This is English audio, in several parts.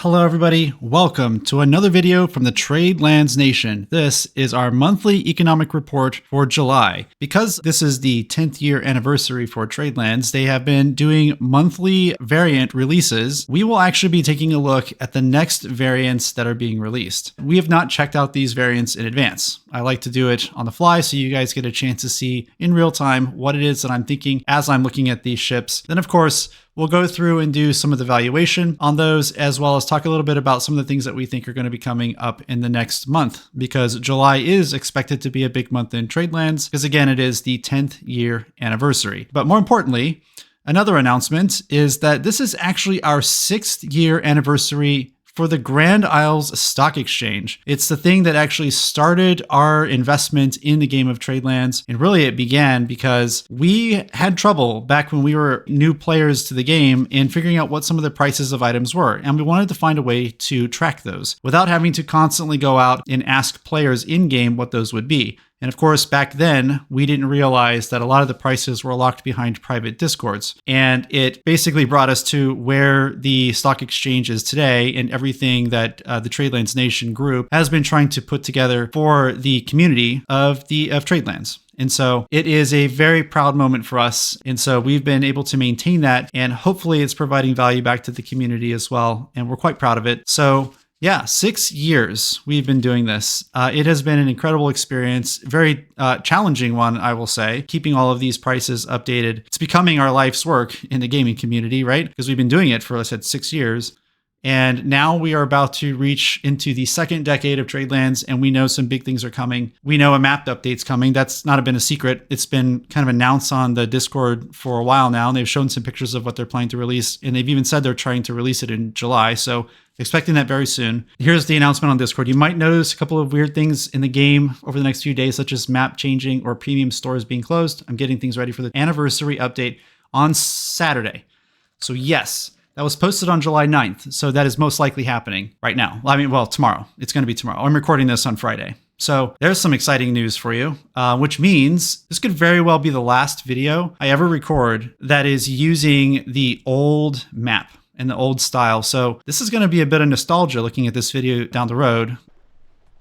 Hello everybody, welcome to another video from the Tradelands Nation. This is our monthly economic report for July. Because this is the 10th year anniversary for Tradelands, they have been doing monthly variant releases. We will actually be taking a look at the next variants that are being released. We have not checked out these variants in advance. I like to do it on the fly so you guys get a chance to see in real time what it is that I'm thinking as I'm looking at these ships. Then of course, we'll go through and do some of the valuation on those, as well as talk a little bit about some of the things that we think are going to be coming up in the next month, because July is expected to be a big month in Tradelands, because again, it is the 10th year anniversary. But more importantly, another announcement is that this is actually our 6th year anniversary for the Grand Isles Stock Exchange. It's the thing that actually started our investment in the game of Tradelands. And really it began because we had trouble back when we were new players to the game in figuring out what some of the prices of items were. And we wanted to find a way to track those without having to constantly go out and ask players in game what those would be. And of course, back then, we didn't realize that a lot of the prices were locked behind private discords. And it basically brought us to where the stock exchange is today and everything that the Tradelands Nation group has been trying to put together for the community of Tradelands. And so it is a very proud moment for us. And so we've been able to maintain that, and hopefully it's providing value back to the community as well. And we're quite proud of it. So yeah, 6 years we've been doing this. It has been an incredible experience, very challenging one, I will say, keeping all of these prices updated. It's becoming our life's work in the gaming community, right? Because we've been doing it for, I said, 6 years. And now we are about to reach into the second decade of Tradelands, and we know some big things are coming. We know a map update's coming. That's not been a secret. It's been kind of announced on the Discord for a while now, and they've shown some pictures of what they're planning to release, and they've even said they're trying to release it in July. So expecting that very soon. Here's the announcement on Discord. You might notice a couple of weird things in the game over the next few days, such as map changing or premium stores being closed. I'm getting things ready for the anniversary update on Saturday. So yes, that was posted on July 9th. So that is most likely happening right now. I mean, well, tomorrow. It's going to be tomorrow. I'm recording this on Friday. So there's some exciting news for you, which means this could very well be the last video I ever record that is using the old map and the old style. So this is going to be a bit of nostalgia looking at this video down the road.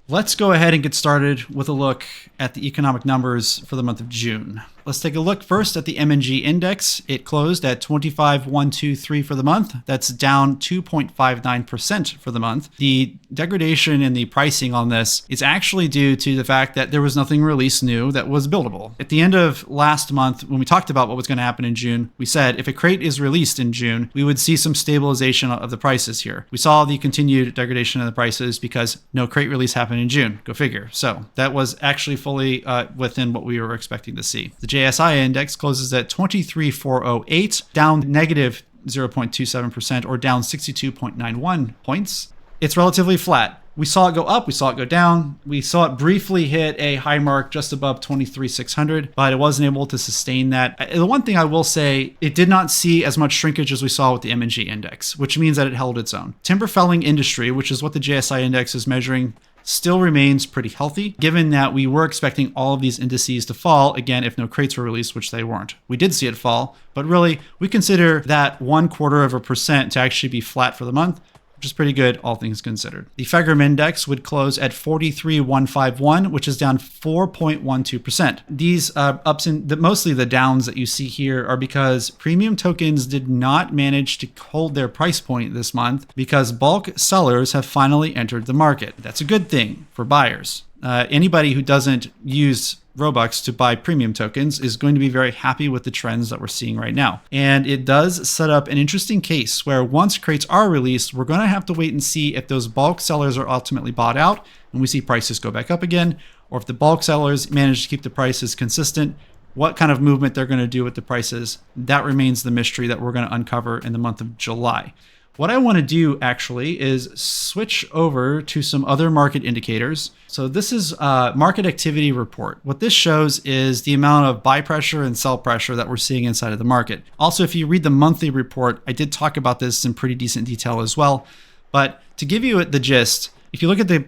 Let's go ahead and get started with a look at the economic numbers for the month of June. Let's take a look first at the M&G index. It closed at 25,123 for the month. That's down 2.59% for the month. The degradation in the pricing on this is actually due to the fact that there was nothing released new that was buildable. At the end of last month, when we talked about what was going to happen in June, we said if a crate is released in June, we would see some stabilization of the prices here. We saw the continued degradation of the prices because no crate release happened in June. Go figure. So that was actually fully within what we were expecting to see. The JSI index closes at 23,408, down negative 0.27% or down 62.91 points. It's relatively flat. We saw it go up, we saw it go down. We saw it briefly hit a high mark just above 23,600, but it wasn't able to sustain that. The one thing I will say, it did not see as much shrinkage as we saw with the M&G index, which means that it held its own. Timber felling industry, which is what the JSI index is measuring, still remains pretty healthy, given that we were expecting all of these indices to fall, again, if no crates were released, which they weren't. We did see it fall, but really, we consider that 0.25% to actually be flat for the month, which is pretty good, all things considered. The FEGRM index would close at 43,151, which is down 4.12%. These ups and mostly the downs that you see here are because premium tokens did not manage to hold their price point this month because bulk sellers have finally entered the market. That's a good thing for buyers. Anybody who doesn't use Robux to buy premium tokens is going to be very happy with the trends that we're seeing right now. And it does set up an interesting case where once crates are released, we're going to have to wait and see if those bulk sellers are ultimately bought out and we see prices go back up again, or if the bulk sellers manage to keep the prices consistent, what kind of movement they're going to do with the prices. That remains the mystery that we're going to uncover in the month of July. What I want to do actually is switch over to some other market indicators. So this is a market activity report. What this shows is the amount of buy pressure and sell pressure that we're seeing inside of the market. Also, if you read the monthly report, I did talk about this in pretty decent detail as well. But to give you the gist, if you look at the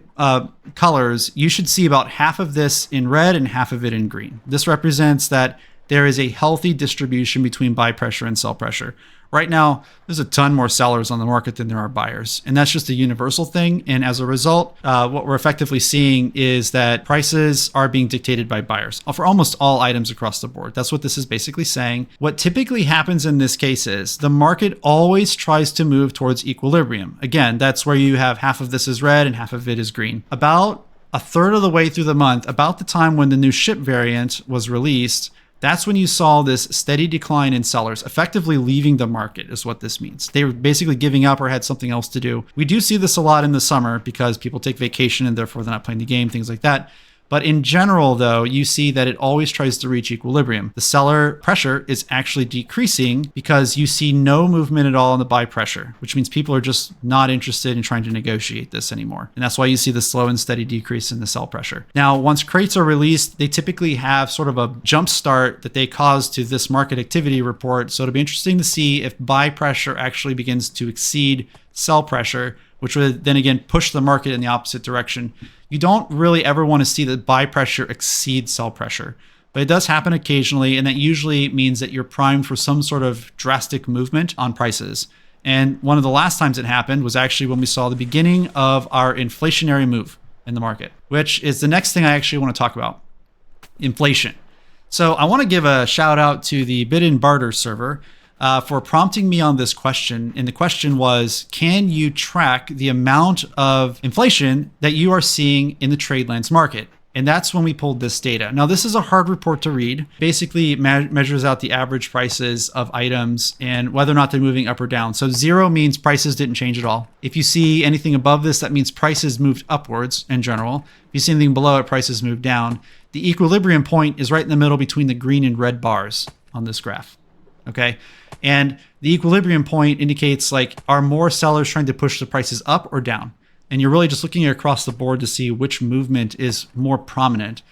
colors, you should see about half of this in red and half of it in green. This represents that there is a healthy distribution between buy pressure and sell pressure. Right now, there's a ton more sellers on the market than there are buyers. And that's just a universal thing. And as a result, what we're effectively seeing is that prices are being dictated by buyers for almost all items across the board. That's what this is basically saying. What typically happens in this case is the market always tries to move towards equilibrium. Again, that's where you have half of this is red and half of it is green. About a third of the way through the month, about the time when the new ship variant was released, that's when you saw this steady decline in sellers, effectively leaving the market is what this means. They were basically giving up or had something else to do. We do see this a lot in the summer because people take vacation and therefore they're not playing the game, things like that. But in general, though, you see that it always tries to reach equilibrium. The seller pressure is actually decreasing because you see no movement at all in the buy pressure, which means people are just not interested in trying to negotiate this anymore. And that's why you see the slow and steady decrease in the sell pressure. Now, once crates are released, they typically have sort of a jump start that they cause to this market activity report. So it'll be interesting to see if buy pressure actually begins to exceed sell pressure, which would then again push the market in the opposite direction. You don't really ever want to see that buy pressure exceed sell pressure, but it does happen occasionally, and that usually means that you're primed for some sort of drastic movement on prices. And one of the last times it happened was actually when we saw the beginning of our inflationary move in the market, which is the next thing I actually want to talk about, inflation. So I want to give a shout out to the Bid and Barter server for prompting me on this question. And the question was, can you track the amount of inflation that you are seeing in the Tradelands market? And that's when we pulled this data. Now, this is a hard report to read. Basically, it measures out the average prices of items and whether or not they're moving up or down. So 0 means prices didn't change at all. If you see anything above this, that means prices moved upwards in general. If you see anything below it, prices moved down. The equilibrium point is right in the middle between the green and red bars on this graph. Okay. And the equilibrium point indicates like, are more sellers trying to push the prices up or down? And you're really just looking across the board to see which movement is more prominent.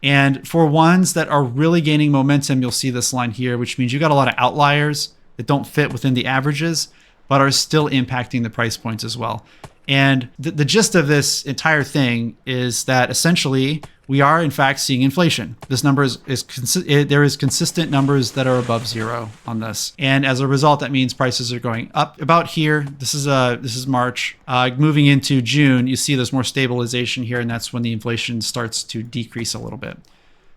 And for ones that are really gaining momentum, you'll see this line here, which means you got a lot of outliers that don't fit within the averages, but are still impacting the price points as well. And the gist of this entire thing is that essentially we are in fact seeing inflation. This number there is consistent numbers that are above 0 on this. And as a result, that means prices are going up about here. This is March. Moving into June, you see there's more stabilization here, and that's when the inflation starts to decrease a little bit.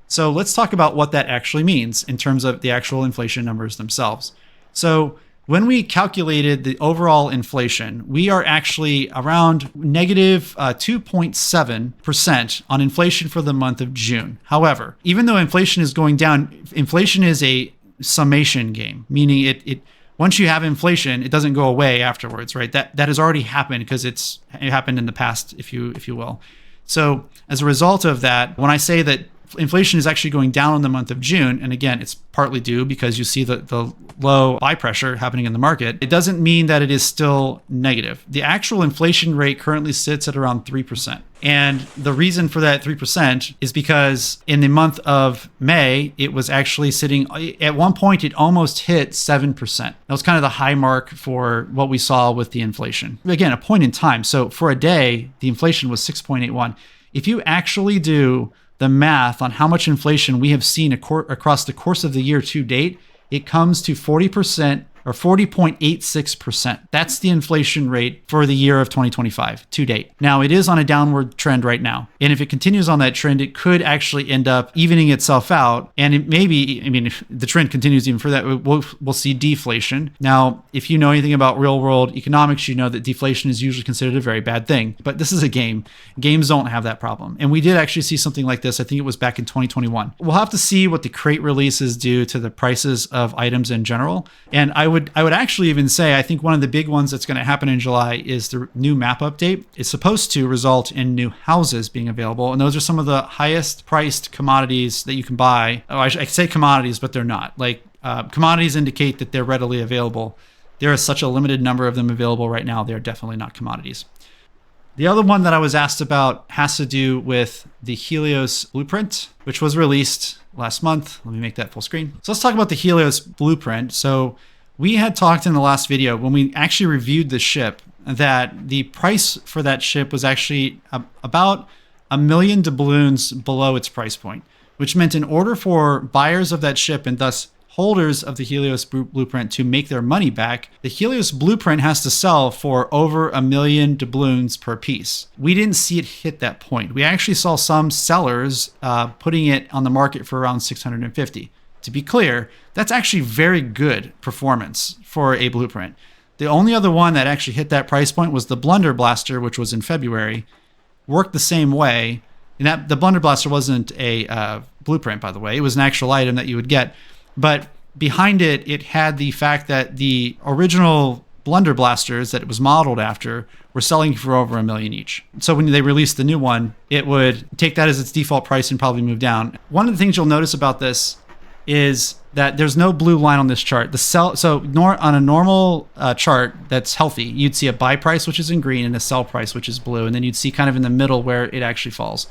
So let's talk about what that actually means in terms of the actual inflation numbers themselves. So when we calculated the overall inflation, we are actually around negative 2.7% on inflation for the month of June. However, even though inflation is going down, inflation is a summation game, meaning it once you have inflation, it doesn't go away afterwards, right? That has already happened because it happened in the past, if you will. So as a result of that, when I say that inflation is actually going down in the month of June, and again, it's partly due because you see the low buy pressure happening in the market, it doesn't mean that it is still negative. The actual inflation rate currently sits at around 3%. And the reason for that 3% is because in the month of May, it was actually sitting, at one point, it almost hit 7%. That was kind of the high mark for what we saw with the inflation. Again, a point in time. So for a day, the inflation was 6.81. If you actually do the math on how much inflation we have seen across the course of the year to date, it comes to 40% or 40.86%. That's the inflation rate for the year of 2025 to date. Now, it is on a downward trend right now. And if it continues on that trend, it could actually end up evening itself out. And it may be, if the trend continues even further, we'll see deflation. Now, if you know anything about real world economics, you know that deflation is usually considered a very bad thing. But this is a game. Games don't have that problem. And we did actually see something like this. I think it was back in 2021. We'll have to see what the crate releases do to the prices of items in general. And I would actually even say, I think one of the big ones that's going to happen in July is the new map update. It's supposed to result in new houses being available. And those are some of the highest priced commodities that you can buy. Oh, I say commodities, but they're not. Like commodities indicate that they're readily available. There is such a limited number of them available right now. They're definitely not commodities. The other one that I was asked about has to do with the Helios Blueprint, which was released last month. Let me make that full screen. So let's talk about the Helios Blueprint. So we had talked in the last video when we actually reviewed the ship that the price for that ship was actually about 1 million doubloons below its price point, which meant in order for buyers of that ship and thus holders of the Helios Blueprint to make their money back, the Helios Blueprint has to sell for over 1 million doubloons per piece. We didn't see it hit that point. We actually saw some sellers putting it on the market for around 650. To be clear, that's actually very good performance for a blueprint. The only other one that actually hit that price point was the Blunder Blaster, which was in February. Worked the same way. And that the Blunder Blaster wasn't a blueprint, by the way. It was an actual item that you would get. But behind it, it had the fact that the original Blunder Blasters that it was modeled after were selling for over 1 million each. So when they released the new one, it would take that as its default price and probably move down. One of the things you'll notice about this is that there's no blue line on this chart. On a normal chart that's healthy, you'd see a buy price, which is in green, and a sell price, which is blue. And then you'd see kind of in the middle where it actually falls.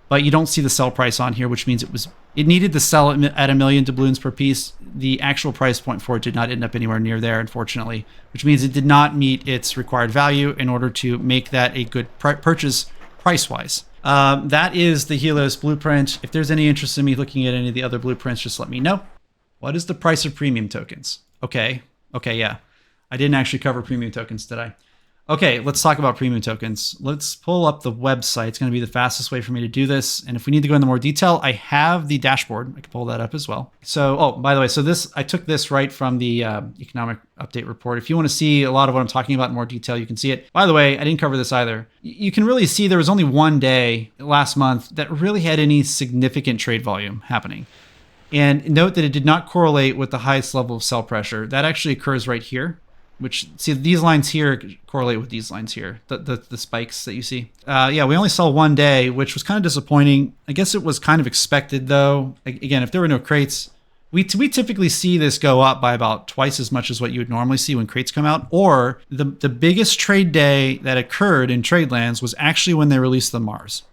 But you don't see the sell price on here, which means it needed to sell at 1 million doubloons per piece. The actual price point for it did not end up anywhere near there, unfortunately, which means it did not meet its required value in order to make that a good purchase price-wise. That is the Helios Blueprint. If there's any interest in me looking at any of the other blueprints, just let me know. What is the price of premium tokens? Okay, yeah. I didn't actually cover premium tokens, did I? Okay, let's talk about premium tokens. Let's pull up the website. It's going to be the fastest way for me to do this. And if we need to go into more detail, I have the dashboard. I can pull that up as well. So, oh, by the way, I took this right from the economic update report. If you want to see a lot of what I'm talking about in more detail, you can see it. By the way, I didn't cover this either. You can really see there was only one day last month that really had any significant trade volume happening. And note that it did not correlate with the highest level of sell pressure. That actually occurs right here. Which, see, these lines here correlate with these lines here, the spikes that you see. Yeah, we only saw one day, which was kind of disappointing. I guess it was kind of expected, though. Again, if there were no crates, we typically see this go up by about twice as much as what you would normally see when crates come out. Or the biggest trade day that occurred in Tradelands was actually when they released the Mars.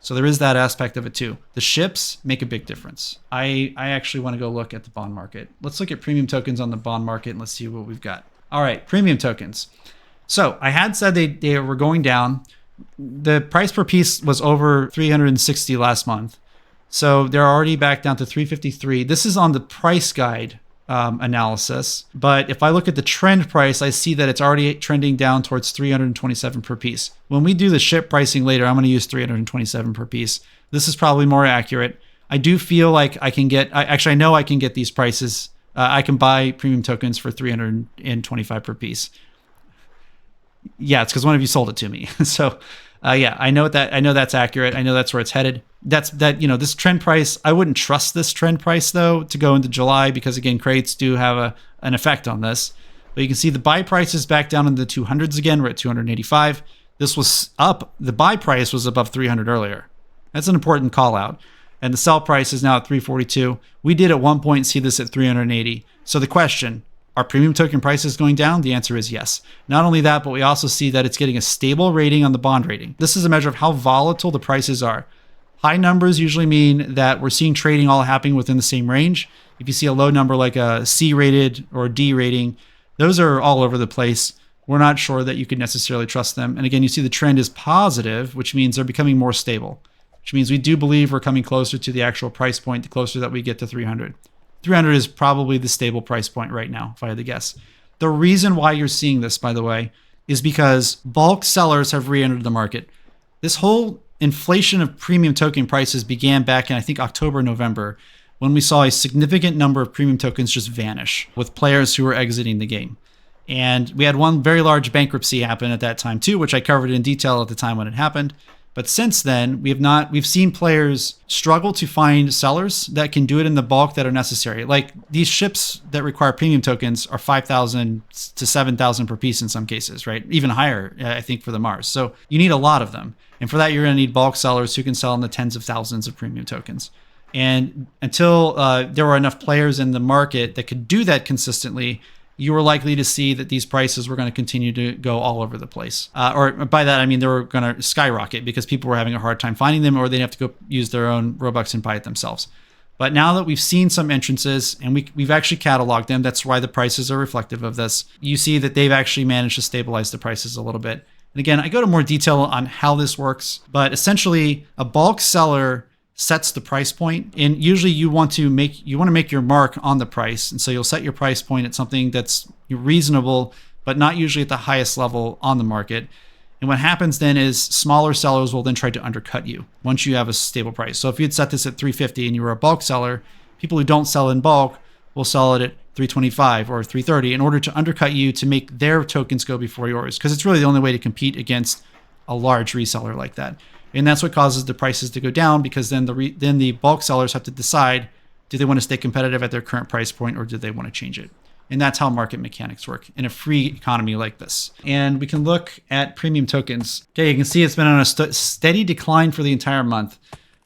So there is that aspect of it, too. The ships make a big difference. I actually want to go look at the bond market. Let's look at premium tokens on the bond market, and let's see what we've got. All right, premium tokens. So I had said they were going down. The price per piece was over 360 last month. So they're already back down to 353. This is on the price guide analysis. But if I look at the trend price, I see that it's already trending down towards 327 per piece. When we do the ship pricing later, I'm going to use 327 per piece. This is probably more accurate. I do feel like I can get, I know I can get these prices. I can buy premium tokens for 325 per piece. Yeah, it's because one of you sold it to me. So, yeah, I know that's accurate. I know that's where it's headed. This trend price. I wouldn't trust this trend price though to go into July because again, crates do have an effect on this. But you can see the buy price is back down in the 200s again. We're at 285. This was up. The buy price was above 300 earlier. That's an important call out. And the sell price is now at 342. We did at one point see this at 380. So the question, are premium token prices going down? The answer is yes. Not only that, but we also see that it's getting a stable rating on the bond rating. This is a measure of how volatile the prices are. High numbers usually mean that we're seeing trading all happening within the same range. If you see a low number like a C rated or a D rating, those are all over the place. We're not sure that you could necessarily trust them. And again, you see the trend is positive, which means they're becoming more stable. Which means we do believe we're coming closer to the actual price point, the closer that we get to 300. 300 is probably the stable price point right now, if I had to guess. The reason why you're seeing this, by the way, is because bulk sellers have re-entered the market. This whole inflation of premium token prices began back in, I think, October, November, when we saw a significant number of premium tokens just vanish with players who were exiting the game. And we had one very large bankruptcy happen at that time, too, which I covered in detail at the time when it happened. But since then, we've seen players struggle to find sellers that can do it in the bulk that are necessary. Like these ships that require premium tokens are 5,000 to 7,000 per piece in some cases, right? Even higher, I think, for the Mars. So you need a lot of them. And for that, you're going to need bulk sellers who can sell in the tens of thousands of premium tokens. And until there were enough players in the market that could do that consistently, you were likely to see that these prices were going to continue to go all over the place. Or by that, I mean they were going to skyrocket because people were having a hard time finding them or they'd have to go use their own Robux and buy it themselves. But now that we've seen some entrances and we've actually cataloged them, that's why the prices are reflective of this. You see that they've actually managed to stabilize the prices a little bit. And again, I go to more detail on how this works, but essentially a bulk seller sets the price point. And usually you want to make your mark on the price. And so you'll set your price point at something that's reasonable, but not usually at the highest level on the market. And what happens then is smaller sellers will then try to undercut you once you have a stable price. So if you had set this at 350 and you were a bulk seller, people who don't sell in bulk will sell it at 325 or 330 in order to undercut you to make their tokens go before yours, because it's really the only way to compete against a large reseller like that. And that's what causes the prices to go down, because then the bulk sellers have to decide, do they want to stay competitive at their current price point, or do they want to change it? And that's how market mechanics work in a free economy like this. And we can look at premium tokens. Okay, you can see it's been on a steady decline for the entire month.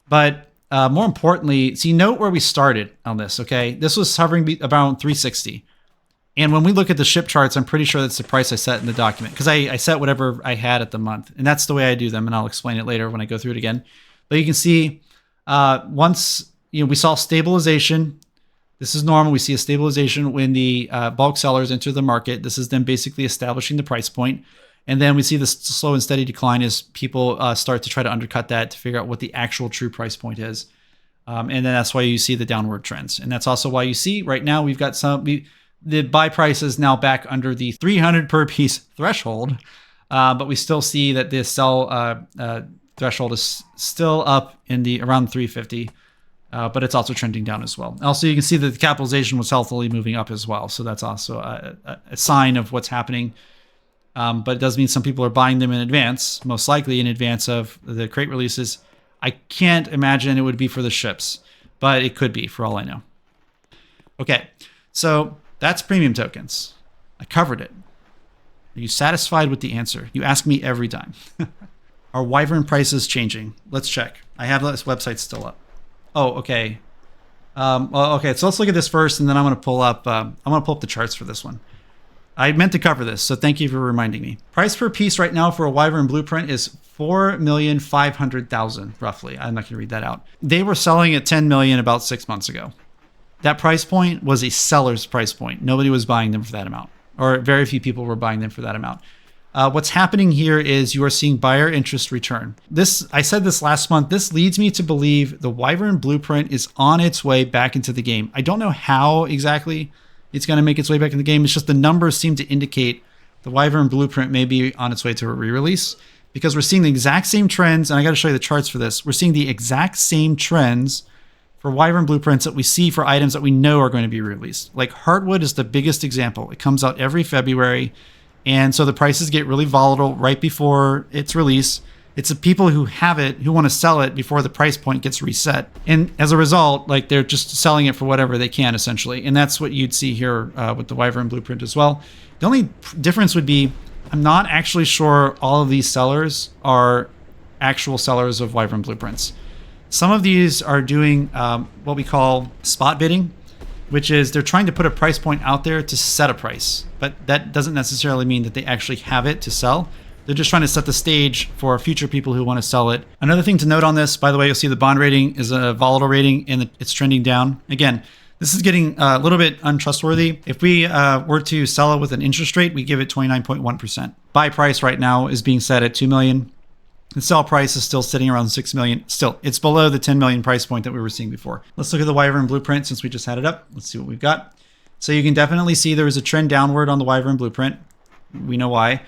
But more importantly, see, note where we started on this, okay? This was hovering around 360. And when we look at the ship charts, I'm pretty sure that's the price I set in the document, because I set whatever I had at the month. And that's the way I do them, and I'll explain it later when I go through it again. But you can see once we saw stabilization. This is normal. We see a stabilization when the bulk sellers enter the market. This is them basically establishing the price point. And then we see the slow and steady decline as people start to try to undercut that to figure out what the actual true price point is. And then that's why you see the downward trends. And that's also why you see right now we've got the buy price is now back under the 300 per piece threshold. But we still see that the sell threshold is still up in around 350. But it's also trending down as well. Also, you can see that the capitalization was healthily moving up as well. So that's also a sign of what's happening. But it does mean some people are buying them in advance, most likely in advance of the crate releases. I can't imagine it would be for the ships, but it could be for all I know. Okay, so that's premium tokens. I covered it. Are you satisfied with the answer? You ask me every time. Are Wyvern prices changing? Let's check. I have this website still up. Oh, okay. Okay, so let's look at this first, and then I'm going to pull up the charts for this one. I meant to cover this, so thank you for reminding me. Price per piece right now for a Wyvern Blueprint is 4,500,000 roughly. I'm not going to read that out. They were selling at 10 million about 6 months ago. That price point was a seller's price point. Nobody was buying them for that amount, or very few people were buying them for that amount. What's happening here is you are seeing buyer interest return. I said this last month, this leads me to believe the Wyvern Blueprint is on its way back into the game. I don't know how exactly it's going to make its way back in the game. It's just the numbers seem to indicate the Wyvern Blueprint may be on its way to a re-release, because we're seeing the exact same trends, and I got to show you the charts for this. We're seeing the exact same trends for Wyvern Blueprints that we see for items that we know are going to be released. Like Heartwood is the biggest example. It comes out every February. And so the prices get really volatile right before its release. It's the people who have it who want to sell it before the price point gets reset. And as a result, like they're just selling it for whatever they can, essentially. And that's what you'd see here with the Wyvern Blueprint as well. The only difference would be, I'm not actually sure all of these sellers are actual sellers of Wyvern Blueprints. Some of these are doing what we call spot bidding, which is they're trying to put a price point out there to set a price. But that doesn't necessarily mean that they actually have it to sell. They're just trying to set the stage for future people who want to sell it. Another thing to note on this, by the way, you'll see the bond rating is a volatile rating and it's trending down. Again, this is getting a little bit untrustworthy. If we were to sell it with an interest rate, we give it 29.1%. Buy price right now is being set at $2 million. The sell price is still sitting around $6 million. Still, it's below the $10 million price point that we were seeing before. Let's look at the Wyvern Blueprint since we just had it up. Let's see what we've got. So you can definitely see there is a trend downward on the Wyvern Blueprint. We know why.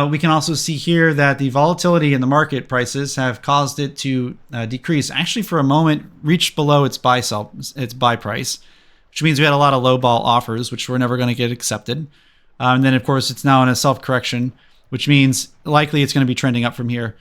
We can also see here that the volatility in the market prices have caused it to decrease. Actually, for a moment, reached below its buy price, which means we had a lot of low ball offers, which were never going to get accepted. And then, of course, it's now in a self-correction, which means likely it's going to be trending up from here.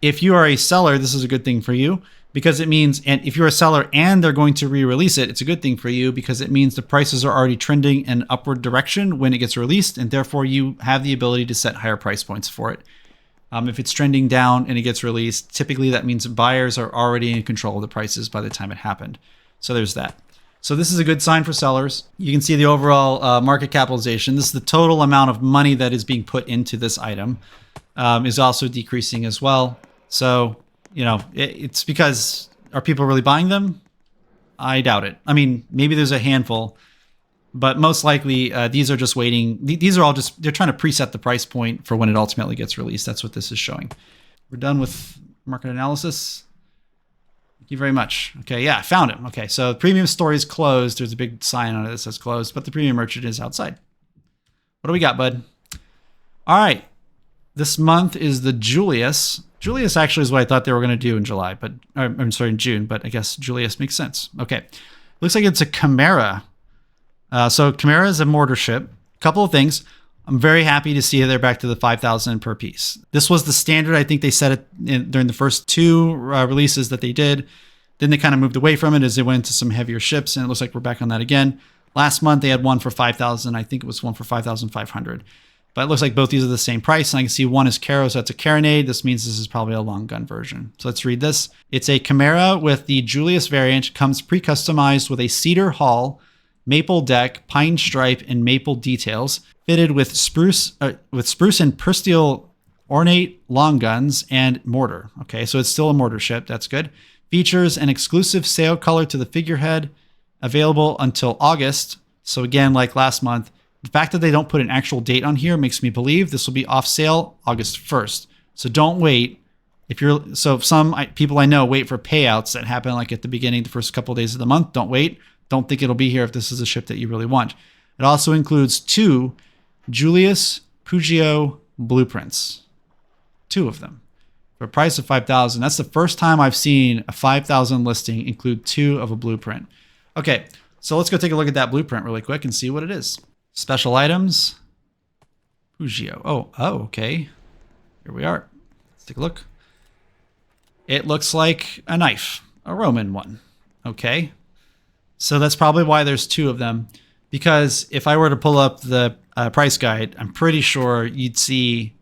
If you are a seller, this is a good thing for you, because it means, and if you're a seller and they're going to re-release it, it's a good thing for you because it means the prices are already trending in upward direction when it gets released, and therefore you have the ability to set higher price points for it. If it's trending down and it gets released, typically that means buyers are already in control of the prices by the time it happened. So there's that. So this is a good sign for sellers. You can see the overall market capitalization. This is the total amount of money that is being put into this item is also decreasing as well. So, it's because, are people really buying them? I doubt it. I mean, maybe there's a handful, but most likely these are just waiting. These are all just, they're trying to preset the price point for when it ultimately gets released. That's what this is showing. We're done with market analysis. Thank you very much. Okay, yeah, I found him. Okay, so the premium store is closed. There's a big sign on it that says closed, but the premium merchant is outside. What do we got, bud? All right. This month is the Julius. Julius actually is what I thought they were going to do in July, but I'm sorry, in June, but I guess Julius makes sense. Okay. Looks like it's a Chimera. So Chimera is a mortar ship. Couple of things. I'm very happy to see they're back to the 5,000 per piece. This was the standard. I think they set it during the first two releases that they did. Then they kind of moved away from it as they went into some heavier ships, and it looks like we're back on that again. Last month, they had one for 5,000. I think it was one for 5,500. But it looks like both these are the same price. And I can see one is Caro, so that's a carronade. This means this is probably a long gun version. So let's read this. It's a Chimera with the Julius variant. Comes pre-customized with a cedar hull, maple deck, pine stripe, and maple details. Fitted with spruce and persteel ornate long guns and mortar. Okay, so it's still a mortar ship. That's good. Features an exclusive sail color to the figurehead, available until August. So again, like last month, the fact that they don't put an actual date on here makes me believe this will be off sale August 1st. So don't wait. If some people I know wait for payouts that happen like at the beginning, the first couple of days of the month. Don't wait. Don't think it'll be here if this is a ship that you really want. It also includes 2 Julius Pugio blueprints. 2 of them. For a price of 5,000. That's the first time I've seen a 5,000 listing include 2 of a blueprint. Okay, so let's go take a look at that blueprint really quick and see what it is. Special items. Pugio. Oh, okay. Here we are. Let's take a look. It looks like a knife, a Roman one. Okay. So that's probably why there's 2 of them. Because if I were to pull up the price guide, I'm pretty sure you'd see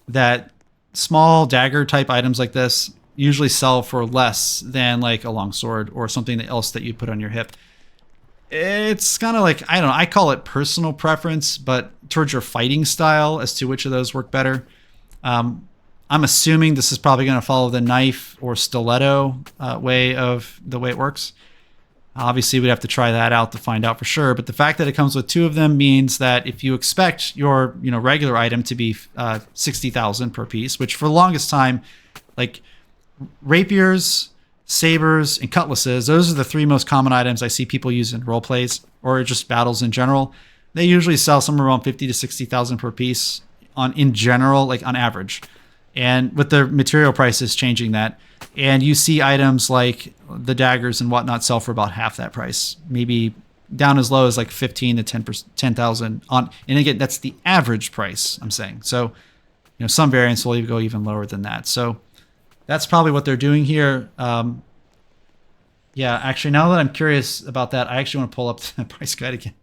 that small dagger type items like this usually sell for less than like a longsword or something else that you put on your hip. It's kind of like, I don't know, I call it personal preference, but towards your fighting style as to which of those work better. I'm assuming this is probably going to follow the knife or stiletto way it works. Obviously, we'd have to try that out to find out for sure. But the fact that it comes with 2 of them means that if you expect your regular item to be 60,000 per piece, which for the longest time, like rapiers, sabers, and cutlasses, those are the 3 most common items I see people use in role plays or just battles in general. They usually sell somewhere around 50 to 60,000 per piece in general, like on average. And with the material prices changing that, and you see items like the daggers and whatnot sell for about half that price, maybe down as low as like 15 to 10,000 on. And again, that's the average price I'm saying. So, some variants will even go even lower than that. So that's probably what they're doing here. Yeah, actually, now that I'm curious about that, I actually want to pull up the price guide again.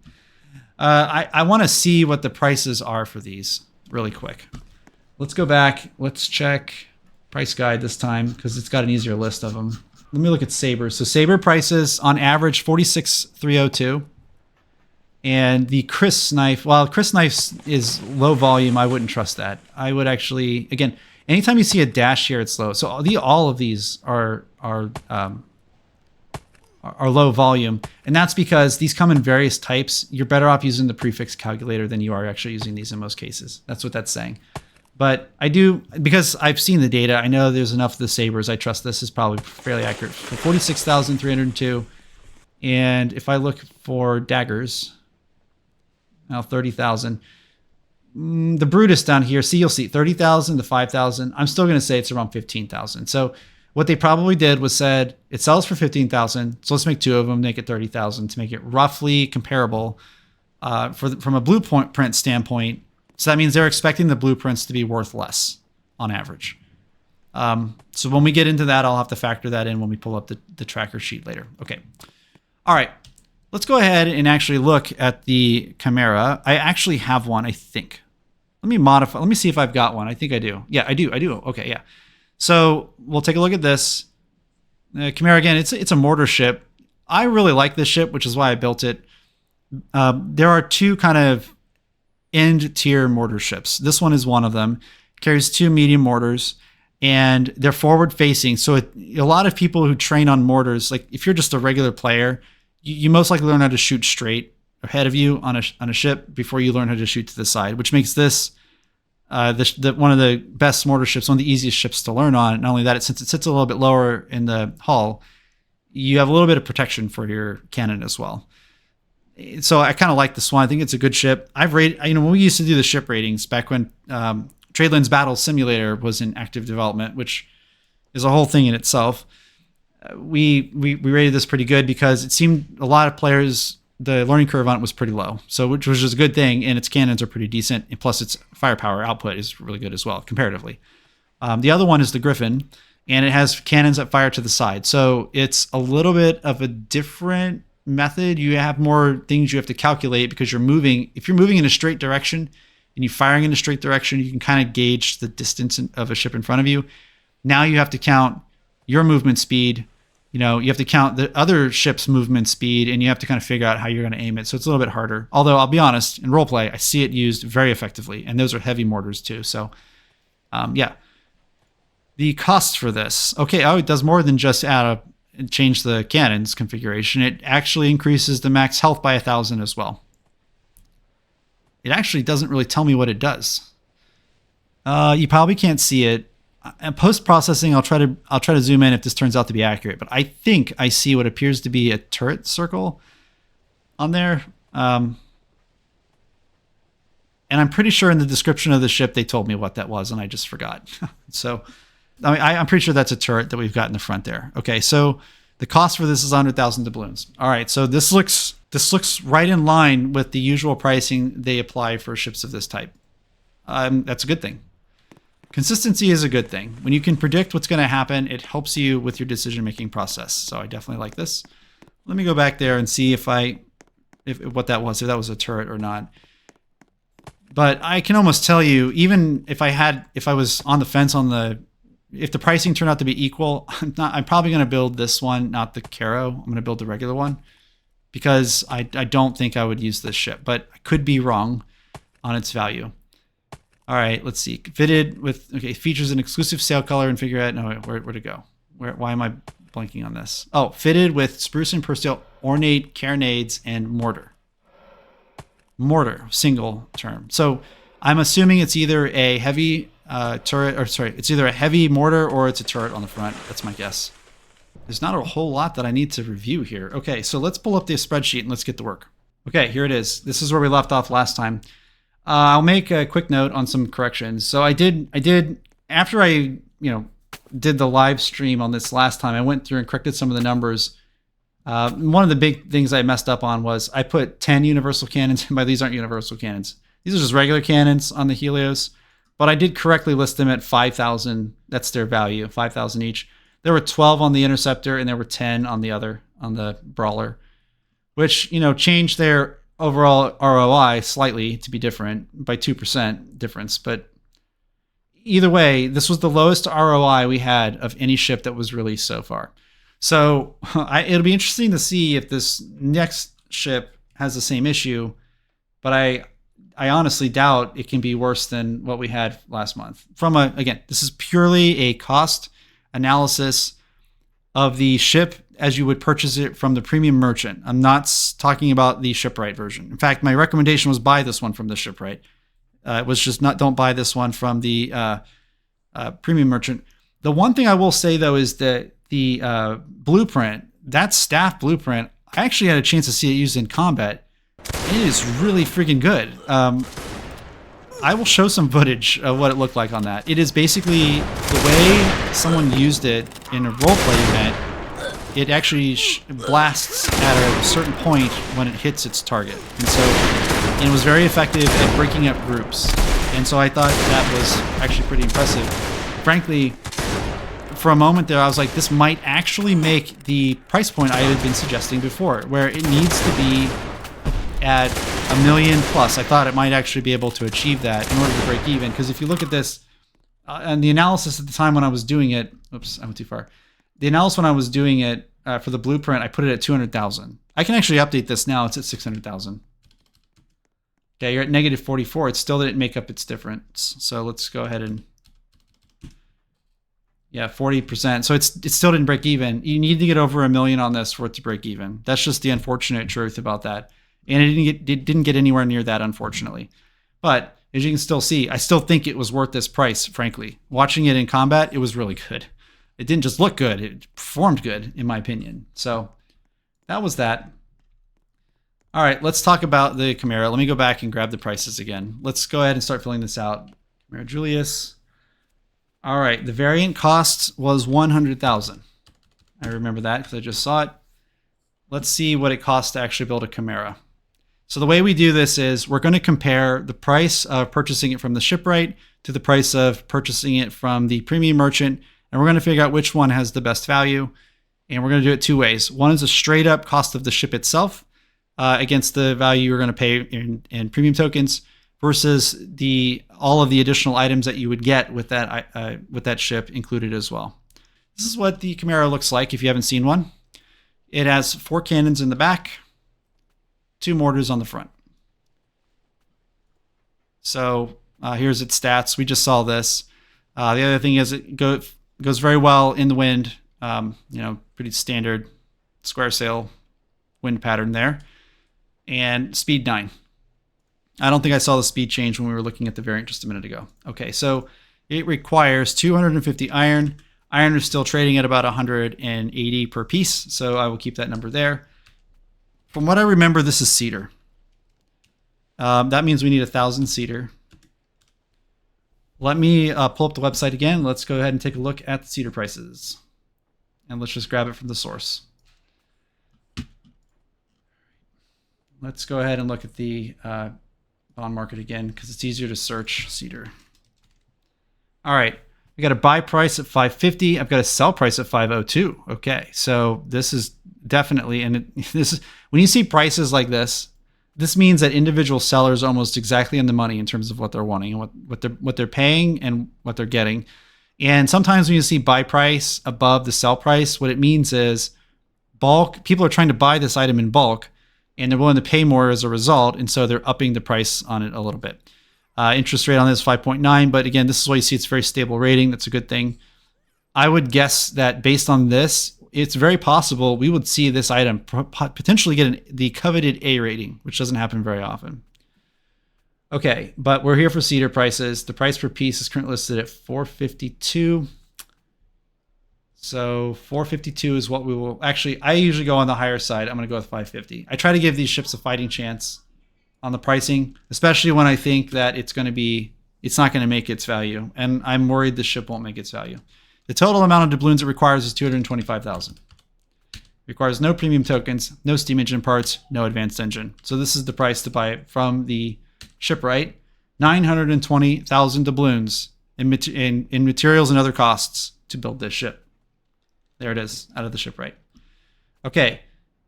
I want to see what the prices are for these really quick. Let's go back. Let's check price guide this time because it's got an easier list of them. Let me look at sabers. So saber prices on average 46,302. And the Chris knife, while Chris knife is low volume, I wouldn't trust that. I would actually, again, anytime you see a dash here, it's low. So all of these are low volume, and that's because these come in various types. You're better off using the prefix calculator than you are actually using these in most cases. That's what that's saying. But I do, because I've seen the data, I know there's enough of the sabers. I trust this is probably fairly accurate. For 46,302. And if I look for daggers, now 30,000. The Brutus down here, see, you'll see 30,000 to 5,000. I'm still going to say it's around 15,000. So what they probably did was said, it sells for 15,000. So let's make 2 of them, make it 30,000 to make it roughly comparable from a blueprint standpoint. So that means they're expecting the blueprints to be worth less on average. So when we get into that, I'll have to factor that in when we pull up the tracker sheet later. Okay. All right. Let's go ahead and actually look at the Chimera. I actually have one, I think. Let me modify. Let me see if I've got one. I think I do. Yeah, I do. Okay, yeah. So we'll take a look at this. Chimera, again, it's a mortar ship. I really like this ship, which is why I built it. There are 2 kind of end tier mortar ships. This one is one of them. Carries 2 medium mortars, and they're forward facing. So a lot of people who train on mortars, like if you're just a regular player, you most likely learn how to shoot straight ahead of you on a ship before you learn how to shoot to the side, which makes this one of the best mortar ships, one of the easiest ships to learn on. Not only that, since it sits a little bit lower in the hull, you have a little bit of protection for your cannon as well. So I kind of like this one. I think it's a good ship. I've rated, when we used to do the ship ratings back when Tradelands Battle Simulator was in active development, which is a whole thing in itself. We rated this pretty good because it seemed a lot of players, the learning curve on it was pretty low. So which was just a good thing, and its cannons are pretty decent, and plus its firepower output is really good as well, comparatively. The other one is the Griffin, and it has cannons that fire to the side. So it's a little bit of a different method. You have more things you have to calculate because you're moving. If you're moving in a straight direction and you're firing in a straight direction, you can kind of gauge the distance of a ship in front of you. Now you have to count your movement speed. You have to count the other ship's movement speed, and you have to kind of figure out how you're going to aim it. So it's a little bit harder. Although I'll be honest, in roleplay, I see it used very effectively, and those are heavy mortars too. So, yeah. The cost for this. Okay, it does more than just change the cannons configuration. It actually increases the max health by 1,000 as well. It actually doesn't really tell me what it does. You probably can't see it. And post-processing, I'll try to zoom in if this turns out to be accurate. But I think I see what appears to be a turret circle on there. And I'm pretty sure in the description of the ship they told me what that was, and I just forgot. So I'm pretty sure that's a turret that we've got in the front there. Okay, so the cost for this is 100,000 doubloons. All right, so this looks right in line with the usual pricing they apply for ships of this type. That's a good thing. Consistency is a good thing. When you can predict what's going to happen, it helps you with your decision-making process. So I definitely like this. Let me go back there and see if what that was, if that was a turret or not. But I can almost tell you, even if I was on the fence if the pricing turned out to be equal, I'm probably going to build this one, not the Caro. I'm going to build the regular one because I don't think I would use this ship, but I could be wrong on its value. All right, let's see. Fitted with, features an exclusive sail color and figurehead. No, where'd it go? Why am I blanking on this? Oh, fitted with spruce and persteel ornate carronades and mortar. Mortar, single term. So I'm assuming it's either a heavy it's either a heavy mortar or it's a turret on the front. That's my guess. There's not a whole lot that I need to review here. Okay, so let's pull up the spreadsheet and let's get to work. Okay, here it is. This is where we left off last time. I'll make a quick note on some corrections. So I did after I did the live stream on this last time, I went through and corrected some of the numbers. One of the big things I messed up on was I put 10 universal cannons, and by these aren't universal cannons. These are just regular cannons on the Helios, but I did correctly list them at 5,000. That's their value, 5,000 each. There were 12 on the Interceptor, and there were 10 on the Brawler, which, changed their overall ROI slightly to be different by 2% difference. But either way, this was the lowest ROI we had of any ship that was released so far. So it'll be interesting to see if this next ship has the same issue, but I honestly doubt it can be worse than what we had last month. Again, this is purely a cost analysis of the ship as you would purchase it from the premium merchant. I'm not talking about the Shipwright version. In fact, my recommendation was buy this one from the Shipwright. It was just don't buy this one from the premium merchant. The one thing I will say though is that the blueprint, that staff blueprint, I actually had a chance to see it used in combat. It is really freaking good. I will show some footage of what it looked like on that. It is basically the way someone used it in a roleplay event. It actually blasts at a certain point when it hits its target. And it was very effective at breaking up groups. And so I thought that was actually pretty impressive. Frankly, for a moment there, I was like, this might actually make the price point I had been suggesting before, where it needs to be at $1 million plus. I thought it might actually be able to achieve that in order to break even. Because if you look at this, and the analysis at the time when I was doing it, oops, I went too far. The analysis when I was doing it for the blueprint, I put it at 200,000. I can actually update this now. It's at 600,000. Okay, you're at negative 44. It still didn't make up its difference. So let's go ahead and, yeah, 40%. So it still didn't break even. You need to get over $1 million on this for it to break even. That's just the unfortunate truth about that. And it didn't get anywhere near that, unfortunately. But as you can still see, I still think it was worth this price, frankly. Watching it in combat, it was really good. It didn't just look good, it performed good, in my opinion. So that was that. All right, let's talk about the Chimera. Let me go back and grab the prices again. Let's go ahead and start filling this out. Chimera Julius. All right, the variant cost was 100,000. I remember that because I just saw it. Let's see what it costs to actually build a Chimera. So the way we do this is we're going to compare the price of purchasing it from the Shipwright to the price of purchasing it from the premium merchant, and we're going to figure out which one has the best value. And we're going to do it two ways. One is a straight up cost of the ship itself against the value you're going to pay in premium tokens, versus all of the additional items that you would get with that ship included as well. This is what the Chimera looks like if you haven't seen one. It has 4 cannons in the back, 2 mortars on the front. So here's its stats. We just saw this. The other thing is it goes very well in the wind. Pretty standard square sail wind pattern there. And speed 9. I don't think I saw the speed change when we were looking at the variant just a minute ago. Okay, so it requires 250 iron. Iron is still trading at about 180 per piece, so I will keep that number there. From what I remember, this is cedar. That means we need 1,000 cedar. Let me pull up the website again. Let's go ahead and take a look at the cedar prices. And let's just grab it from the source. Let's go ahead and look at the bond market again because it's easier to search cedar. All right, we got a buy price at 550. I've got a sell price at 502. Okay, so this is definitely, and this is when you see prices like this, this means that individual sellers are almost exactly on the money in terms of what they're wanting and what they're paying and what they're getting. And sometimes when you see buy price above the sell price, what it means is bulk. People are trying to buy this item in bulk, and they're willing to pay more as a result, and so they're upping the price on it a little bit. Interest rate on this is 5.9, but again, this is why you see it's a very stable rating. That's a good thing. I would guess that based on this, it's very possible we would see this item potentially get the coveted A rating, which doesn't happen very often. Okay, but we're here for cedar prices. The price per piece is currently listed at 452. So 452 is what we will actually, I usually go on the higher side. I'm going to go with 550. I try to give these ships a fighting chance on the pricing, especially when I think that it's not going to make its value. And I'm worried the ship won't make its value. The total amount of doubloons it requires is 225,000. It requires no premium tokens, no steam engine parts, no advanced engine. So this is the price to buy it from the Shipwright. 920,000 doubloons in materials and other costs to build this ship. There it is, out of the Shipwright. Okay,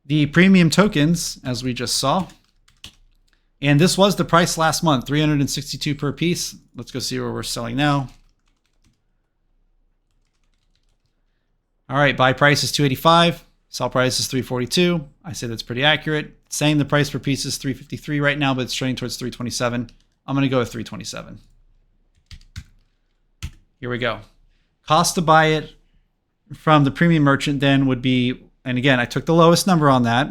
the premium tokens, as we just saw. And this was the price last month, 362 per piece. Let's go see where we're selling now. All right, buy price is 285. Sell price is 342. I say that's pretty accurate. It's saying the price per piece is 353 right now, but it's trending towards 327. I'm going to go with 327. Here we go. Cost to buy it from the premium merchant then would be, and again, I took the lowest number on that,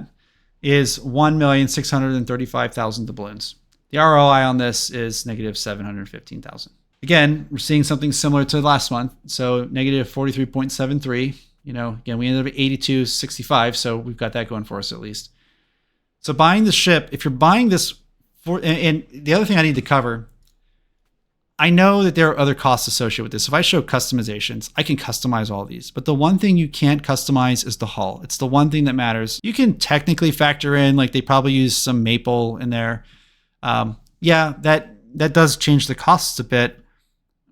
is 1,635,000 doubloons. The ROI on this is negative 715,000. Again, we're seeing something similar to last month. So negative 43.73. Again, we ended up at 82.65. So we've got that going for us at least. So buying the ship, if you're buying this for, and the other thing I need to cover, I know that there are other costs associated with this. If I show customizations, I can customize all these. But the one thing you can't customize is the hull. It's the one thing that matters. You can technically factor in, like they probably use some maple in there. Yeah, that does change the costs a bit.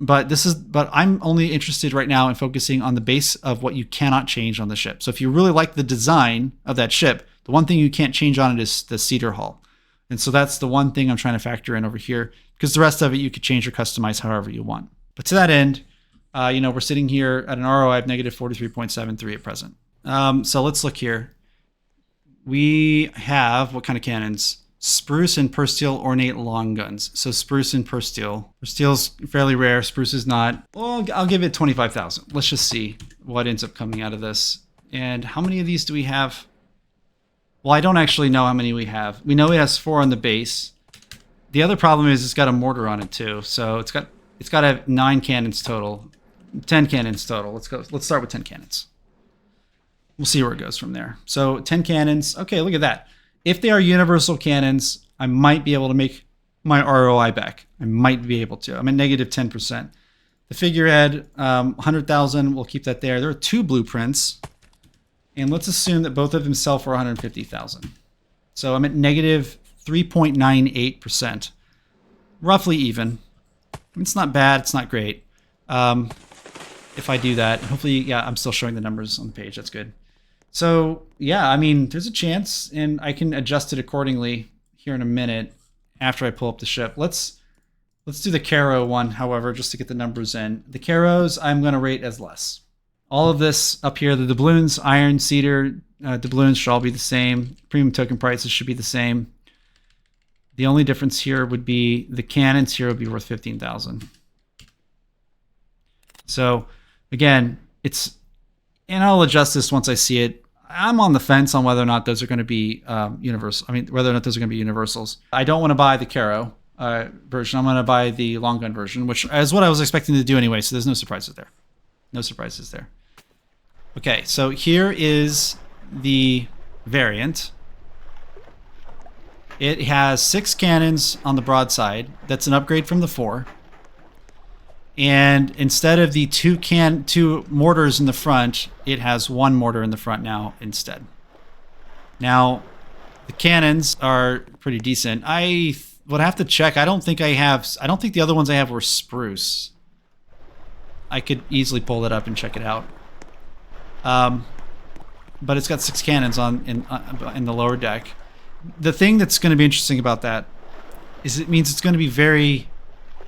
But I'm only interested right now in focusing on the base of what you cannot change on the ship. So if you really like the design of that ship, the one thing you can't change on it is the cedar hull. And so that's the one thing I'm trying to factor in over here, because the rest of it you could change or customize however you want. But to that end, we're sitting here at an ROI of negative 43.73 at present. So let's look here. We have, what kind of cannons? Spruce and Persteel ornate long guns. So spruce and Persteel. Persteel's fairly rare. Spruce is not. Well, I'll give it 25,000. Let's just see what ends up coming out of this. And how many of these do we have? Well, I don't actually know how many we have. We know it has 4 on the base. The other problem is it's got a mortar on it too. So it's got to have 9 cannons total. 10 cannons total. Let's start with 10 cannons. We'll see where it goes from there. So 10 cannons. Okay, look at that. If they are universal cannons, I might be able to make my ROI back. I might be able to. I'm at negative 10%. The figurehead, 100,000. We'll keep that there. There are 2 blueprints. And let's assume that both of them sell for 150,000. So I'm at negative 3.98%. Roughly even. It's not bad. It's not great. If I do that, hopefully, yeah, I'm still showing the numbers on the page. That's good. So, yeah, I mean, there's a chance, and I can adjust it accordingly here in a minute after I pull up the ship. Let's do the Caro one, however, just to get the numbers in. The Caros, I'm going to rate as less. All of this up here, the doubloons, iron, cedar, doubloons should all be the same. Premium token prices should be the same. The only difference here would be the cannons here would be worth 15,000. So, again, and I'll adjust this once I see it. I'm on the fence on whether or not those are going to be universal. I mean, whether or not those are going to be universals. I don't want to buy the Caro version. I'm going to buy the long gun version, which is what I was expecting to do anyway. So there's no surprises there. No surprises there. Okay, so here is the variant. It has 6 cannons on the broadside. That's an upgrade from the 4. And instead of the 2 mortars in the front, it has 1 mortar in the front now instead. Now, the cannons are pretty decent. I would have to check. I don't think the other ones I have were spruce. I could easily pull that up and check it out. But it's got 6 cannons in the lower deck. The thing that's going to be interesting about that is it means it's going to be very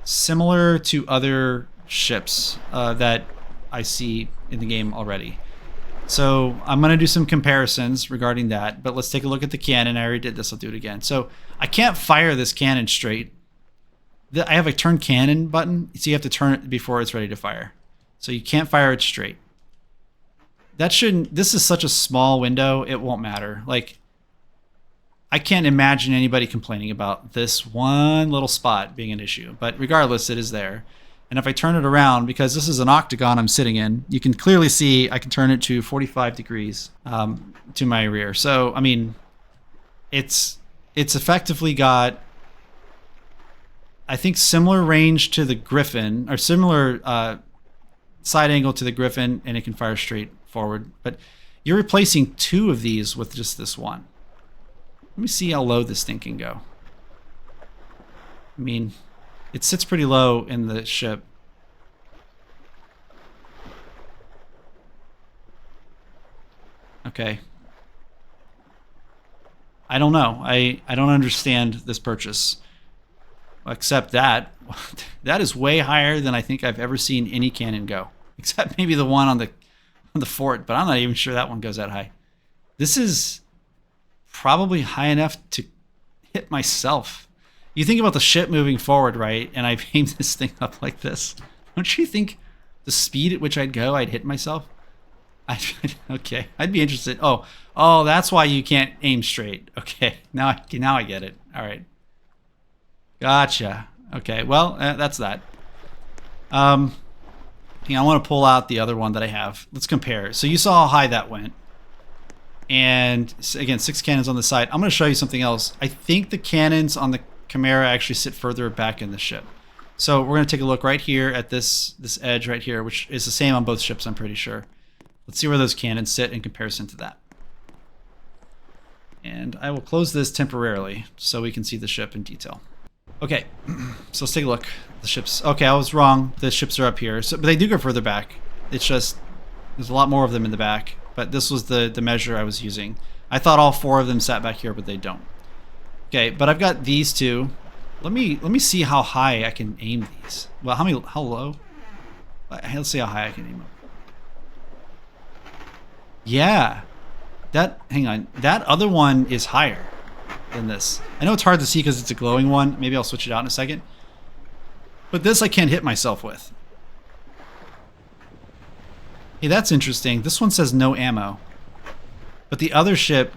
similar to other ships that I see in the game already. So I'm going to do some comparisons regarding that, but let's take a look at the cannon. I already did this. I'll do it again. So I can't fire this cannon straight. I have a turn cannon button, so you have to turn it before it's ready to fire. So you can't fire it straight. This is such a small window, it won't matter. Like, I can't imagine anybody complaining about this one little spot being an issue, but regardless, it is there. And if I turn it around, because this is an octagon I'm sitting in, you can clearly see I can turn it to 45 degrees to my rear. So, I mean, it's effectively got, I think, similar range to the Griffin, or similar side angle to the Griffin, and it can fire straight forward. But you're replacing 2 of these with just this one. Let me see how low this thing can go. I mean, it sits pretty low in the ship. Okay. I don't know. I don't understand this purchase. Except that is way higher than I think I've ever seen any cannon go. Except maybe the one on the fort, but I'm not even sure that one goes that high. This is probably high enough to hit myself. You think about the ship moving forward, right? And I aim this thing up like this. Don't you think the speed at which I'd go, I'd hit myself? Okay, I'd be interested. Oh, that's why you can't aim straight. Okay, now I get it. All right, gotcha. Okay, well, that's that. I want to pull out the other one that I have. Let's compare. So you saw how high that went. And again, 6 cannons on the side. I'm going to show you something else. I think the cannons on the Chimera actually sit further back in the ship. So we're going to take a look right here at this edge right here, which is the same on both ships, I'm pretty sure. Let's see where those cannons sit in comparison to that. And I will close this temporarily so we can see the ship in detail. Okay, so let's take a look. The ships. Okay, I was wrong. The ships are up here, but they do go further back. It's just there's a lot more of them in the back. But this was the measure I was using. I thought all 4 of them sat back here, but they don't. Okay, but I've got these 2. Let me see how high I can aim these. Well, how low? Let's see how high I can aim them. Yeah, hang on. That other one is higher than this. I know it's hard to see because it's a glowing one. Maybe I'll switch it out in a second. But this I can't hit myself with. Hey, that's interesting. This one says no ammo. But the other ship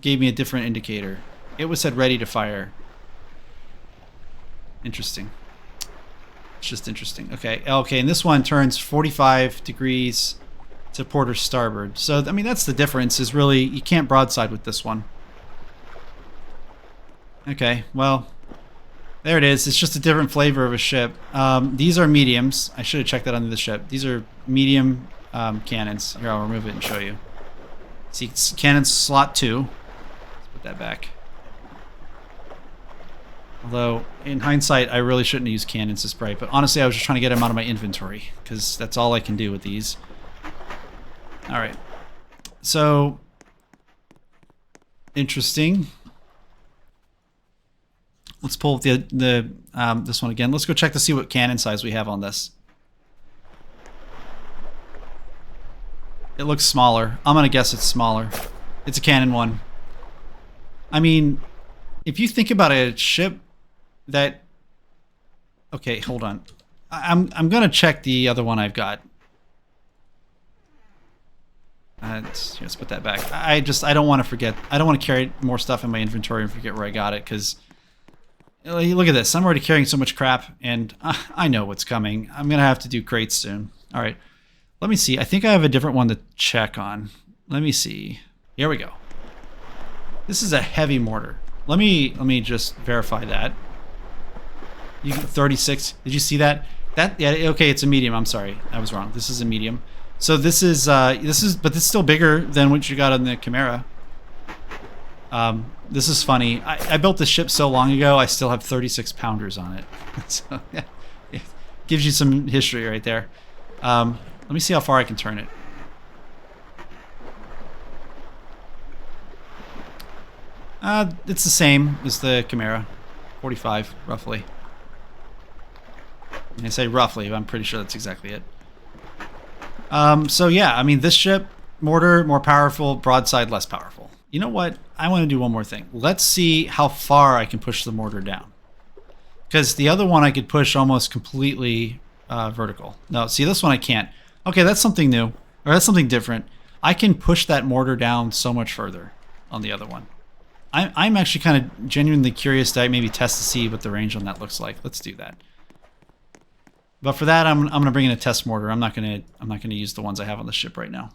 gave me a different indicator. It was said ready to fire. Interesting. It's just interesting. Okay. Okay, and this one turns 45 degrees to port or starboard. So, I mean, that's the difference, is really, you can't broadside with this one. Okay, well, there it is. It's just a different flavor of a ship. These are mediums. I should have checked that under the ship. These are medium cannons. Here, I'll remove it and show you. See, it's cannon slot 2. Let's put that back. Although, in hindsight, I really shouldn't have used cannons this bright. But honestly, I was just trying to get them out of my inventory, because that's all I can do with these. Alright. So, interesting. Let's pull up this one again. Let's go check to see what cannon size we have on this. It looks smaller. I'm going to guess it's smaller. It's a cannon 1. I mean, if you think about a ship that... Okay, hold on. I'm going to check the other one I've got. Let's put that back. I don't want to forget. I don't want to carry more stuff in my inventory and forget where I got it, because look at this. I'm already carrying so much crap, and I know what's coming. I'm going to have to do crates soon. All right. Let me see. I think I have a different one to check on. Let me see. Here we go. This is a heavy mortar. Let me just verify that. You get 36. Did you see that? Yeah, okay, it's a medium. I'm sorry. I was wrong. This is a medium. So this is but this is still bigger than what you got on the Chimera. This is funny. I built this ship so long ago, I still have 36 pounders on it. So yeah, it gives you some history right there. Let me see how far I can turn it. It's the same as the Chimera, 45 roughly. And I say roughly, but I'm pretty sure that's exactly it. So yeah, I mean, this ship, mortar, more powerful, broadside, less powerful. You know what? I want to do one more thing. Let's see how far I can push the mortar down. Because the other one I could push almost completely vertical. No, see, this one I can't. Okay, that's something new. Or that's something different. I can push that mortar down so much further on the other one. I'm actually kind of genuinely curious to maybe test to see what the range on that looks like. Let's do that. But for that, I'm going to bring in a test mortar. I'm not going to use the ones I have on the ship right now.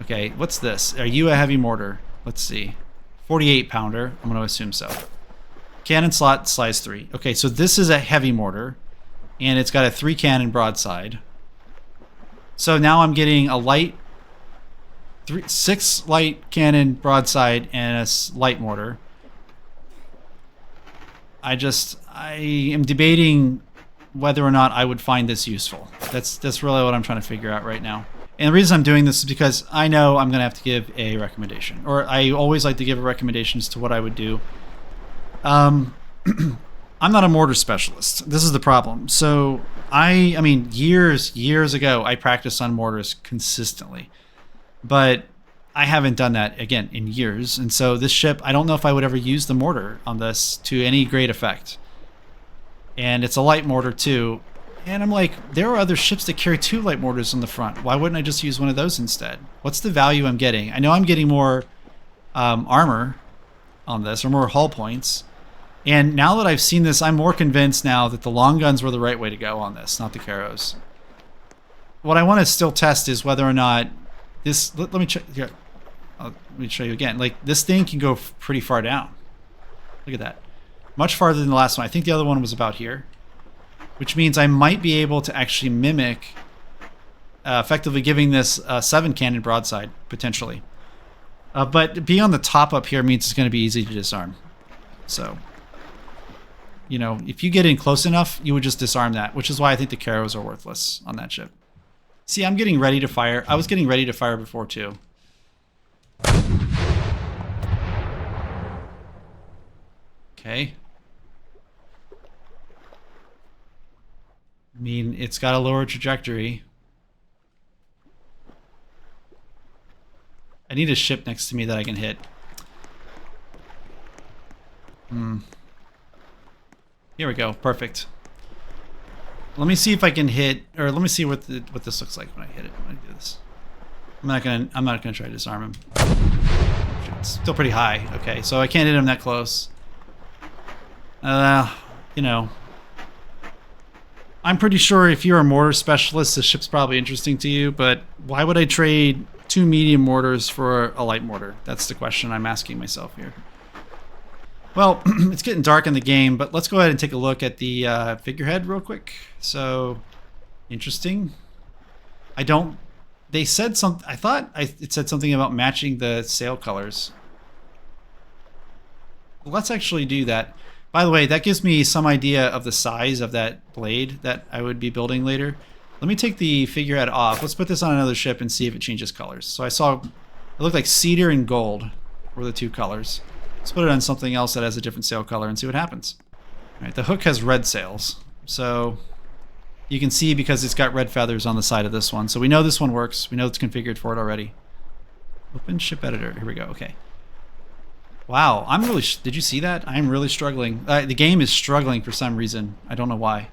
Okay, what's this? Are you a heavy mortar? Let's see. 48 pounder. I'm going to assume so. Cannon slot size 3. Okay, so this is a heavy mortar, and it's got a 3 cannon broadside. So now I'm getting a light, 6 light cannon broadside and a light mortar. I am debating whether or not I would find this useful. That's really what I'm trying to figure out right now. And the reason I'm doing this is because I know I'm going to have to give a recommendation. Or I always like to give a recommendation as to what I would do. I'm not a mortar specialist. This is the problem. So I mean, years ago, I practiced on mortars consistently. But I haven't done that, again, in years. And so this ship, I don't know if I would ever use the mortar on this to any great effect. And it's a light mortar too. And I'm like, there are other ships that carry 2 light mortars on the front. Why wouldn't I just use one of those instead? What's the value I'm getting? I know I'm getting more armor on this, or more hull points. And now that I've seen this, I'm more convinced now that the long guns were the right way to go on this, not the Caros. What I want to still test is whether or not this... Let me check here. Let me show you again. Like, this thing can go pretty far down. Look at that. Much farther than the last one. I think the other one was about here. Which means I might be able to actually mimic effectively giving this 7 cannon broadside, potentially. But being on the top up here means it's going to be easy to disarm. So, you know, if you get in close enough, you would just disarm that, which is why I think the Caros are worthless on that ship. See, I'm getting ready to fire. I was getting ready to fire before, too. Okay. I mean, it's got a lower trajectory. I need a ship next to me that I can hit. Here we go. Perfect. Let me see if I can hit, or let me see what this looks like when I hit it. When I do this, I'm not gonna try to disarm him. It's still pretty high. Okay, so I can't hit him that close. You know, I'm pretty sure if you're a mortar specialist, this ship's probably interesting to you, but why would I trade 2 medium mortars for a light mortar? That's the question I'm asking myself here. Well, it's getting dark in the game, but let's go ahead and take a look at the figurehead real quick. So, interesting. They said something, I thought it said something about matching the sail colors. Let's actually do that. By the way, that gives me some idea of the size of that blade that I would be building later. Let me take the figurehead off. Let's put this on another ship and see if it changes colors. So I saw, it looked like cedar and gold were the 2 colors. Let's put it on something else that has a different sail color and see what happens. All right, the hook has red sails. So you can see because it's got red feathers on the side of this one. So we know this one works. We know it's configured for it already. Open ship editor. Here we go. Okay. Wow, I'm really... did you see that? I'm really struggling. The game is struggling for some reason. I don't know why.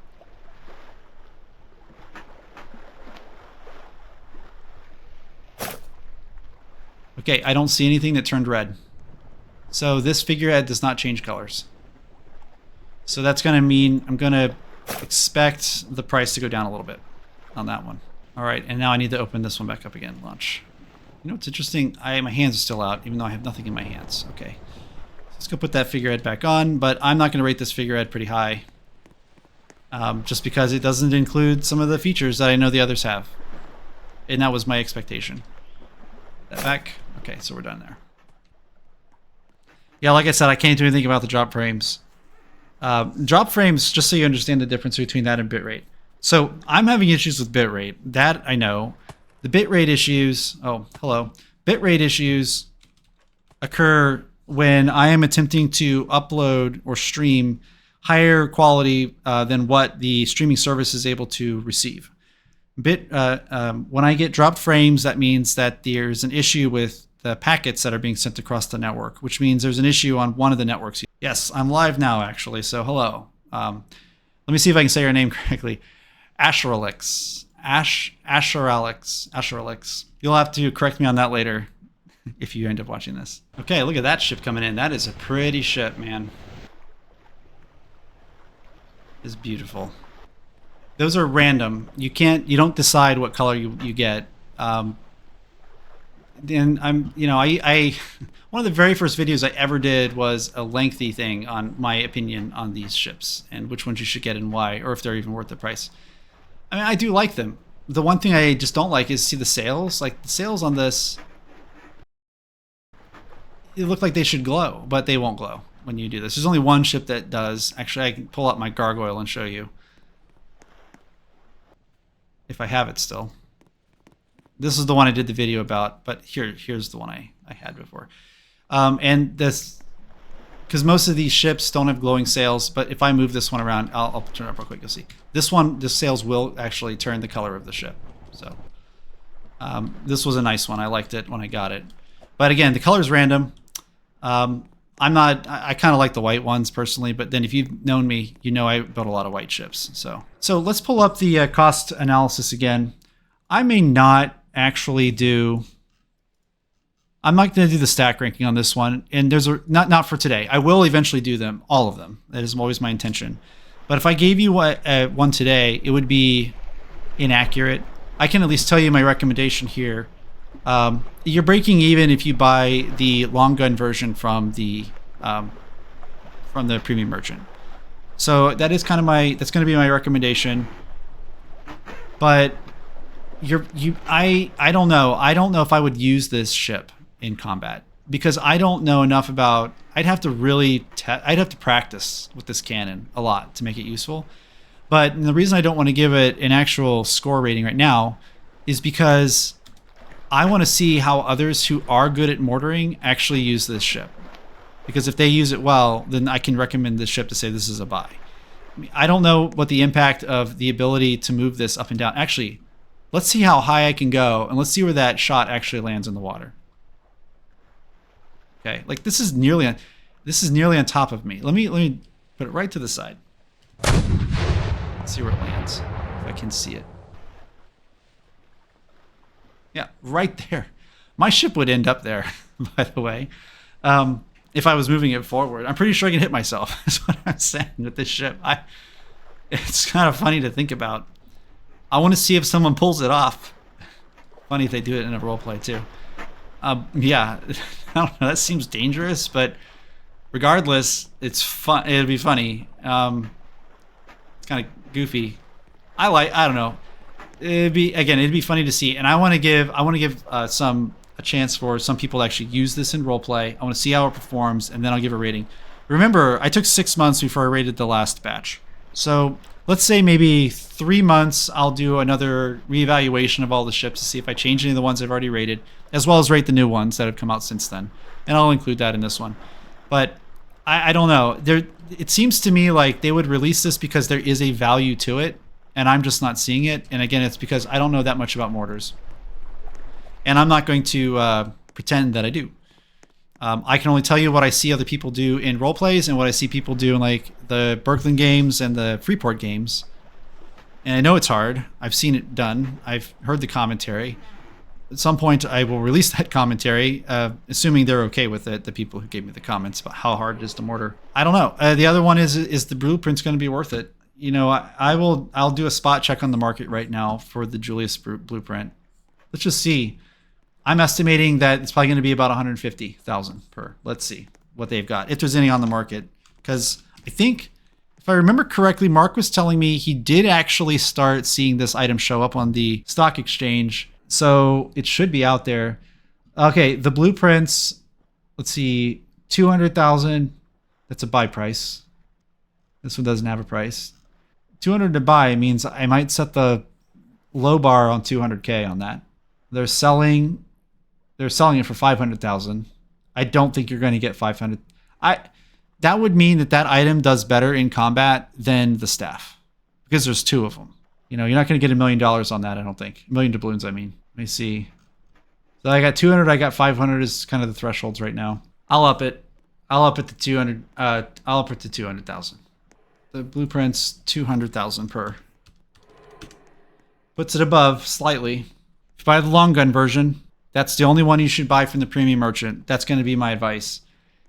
Okay, I don't see anything that turned red. So this figurehead does not change colors. So that's going to mean I'm going to expect the price to go down a little bit on that one. All right, and now I need to open this one back up again. Launch. You know what's interesting? My hands are still out, even though I have nothing in my hands. Okay. Let's go put that figurehead back on, but I'm not going to rate this figurehead pretty high. Just because it doesn't include some of the features that I know the others have. And that was my expectation. That back. Okay, so we're done there. Yeah, like I said, I can't do anything about the drop frames. Drop frames, just so you understand the difference between that and bitrate. So I'm having issues with bitrate. That I know. The bitrate issues, oh, hello. Bitrate issues occur when I am attempting to upload or stream higher quality than what the streaming service is able to receive. When I get dropped frames, that means that there's an issue with the packets that are being sent across the network, which means there's an issue on one of the networks. Yes, I'm live now, actually, so hello. Let me see if I can say your name correctly. Asheralix. Asheralix. You'll have to correct me on that later if you end up watching this. Okay, look at that ship coming in. That is a pretty ship, man. It's beautiful. Those are random. You don't decide what color you get. And one of the very first videos I ever did was a lengthy thing on my opinion on these ships and which ones you should get and why, or if they're even worth the price. I mean, I do like them. The one thing I just don't like is see the sails. Like the sails on this, it look like they should glow, but they won't glow when you do this. There's only one ship that does. Actually, I can pull up my gargoyle and show you. If I have it still. This is the one I did the video about, but here's the one I had before. And this, because most of these ships don't have glowing sails, but if I move this one around, I'll turn it up real quick, you'll see. This one, the sails will actually turn the color of the ship. So this was a nice one. I liked it when I got it. But again, the color is random. I kind of like the white ones personally, but then if you've known me, you know I built a lot of white ships. So let's pull up the cost analysis again. I may not actually I'm not going to do the stack ranking on this one, and there's not for today. I will eventually do them, all of them. That is always my intention. But if I gave you one today, it would be inaccurate. I can at least tell you my recommendation here. You're breaking even if you buy the long gun version from the premium merchant. So that is kind of that's going to be my recommendation. But I don't know. I don't know if I would use this ship in combat because I don't know enough about. I'd have to practice with this cannon a lot to make it useful. But the reason I don't want to give it an actual score rating right now is because I want to see how others who are good at mortaring actually use this ship. Because if they use it well, then I can recommend this ship to say this is a buy. I don't know what the impact of the ability to move this up and down. Actually, let's see how high I can go, and let's see where that shot actually lands in the water. Okay, like this is nearly on top of me. Let me put it right to the side. Let's see where it lands, if I can see it. Yeah, right there. My ship would end up there, by the way, if I was moving it forward. I'm pretty sure I can hit myself. That's what I'm saying with this ship. It's kind of funny to think about. I want to see if someone pulls it off. Funny if they do it in a roleplay too. Yeah, I don't know. That seems dangerous, but regardless, it's fun. It'd be funny. It's kind of goofy. I don't know. It'd be funny to see, and I want to give a chance for some people to actually use this in roleplay. I want to see how it performs, and then I'll give a rating. Remember, I took 6 months before I rated the last batch. So let's say maybe 3 months, I'll do another reevaluation of all the ships to see if I change any of the ones I've already rated, as well as rate the new ones that have come out since then. And I'll include that in this one. But I don't know. It seems to me like they would release this because there is a value to it, and I'm just not seeing it. And again, it's because I don't know that much about mortars. And I'm not going to pretend that I do. I can only tell you what I see other people do in role plays and what I see people do in like the Berkland games and the Freeport games. And I know it's hard. I've seen it done. I've heard the commentary. At some point, I will release that commentary, assuming they're okay with it, the people who gave me the comments about how hard it is to mortar. I don't know. The other one is the blueprint's going to be worth it? You know, I'll do a spot check on the market right now for the Julius Blueprint. Let's just see. I'm estimating that it's probably going to be about 150,000 per. Let's see what they've got, if there's any on the market. Because I think, if I remember correctly, Mark was telling me he did actually start seeing this item show up on the stock exchange. So it should be out there. Okay, the blueprints, let's see, 200,000. That's a buy price. This one doesn't have a price. 200 to buy means I might set the low bar on 200K on that. They're selling it for 500,000. I don't think you're going to get 500. That would mean that item does better in combat than the staff, because there's two of them. You know, you're not going to get $1 million on that, I don't think. $1 million doubloons, I mean. Let me see. So I got 200, I got 500 is kind of the thresholds right now. I'll up it to 200. I'll up it to 200,000. The blueprint's 200,000 per. Puts it above slightly. If you buy the long gun version, that's the only one you should buy from the premium merchant. That's going to be my advice.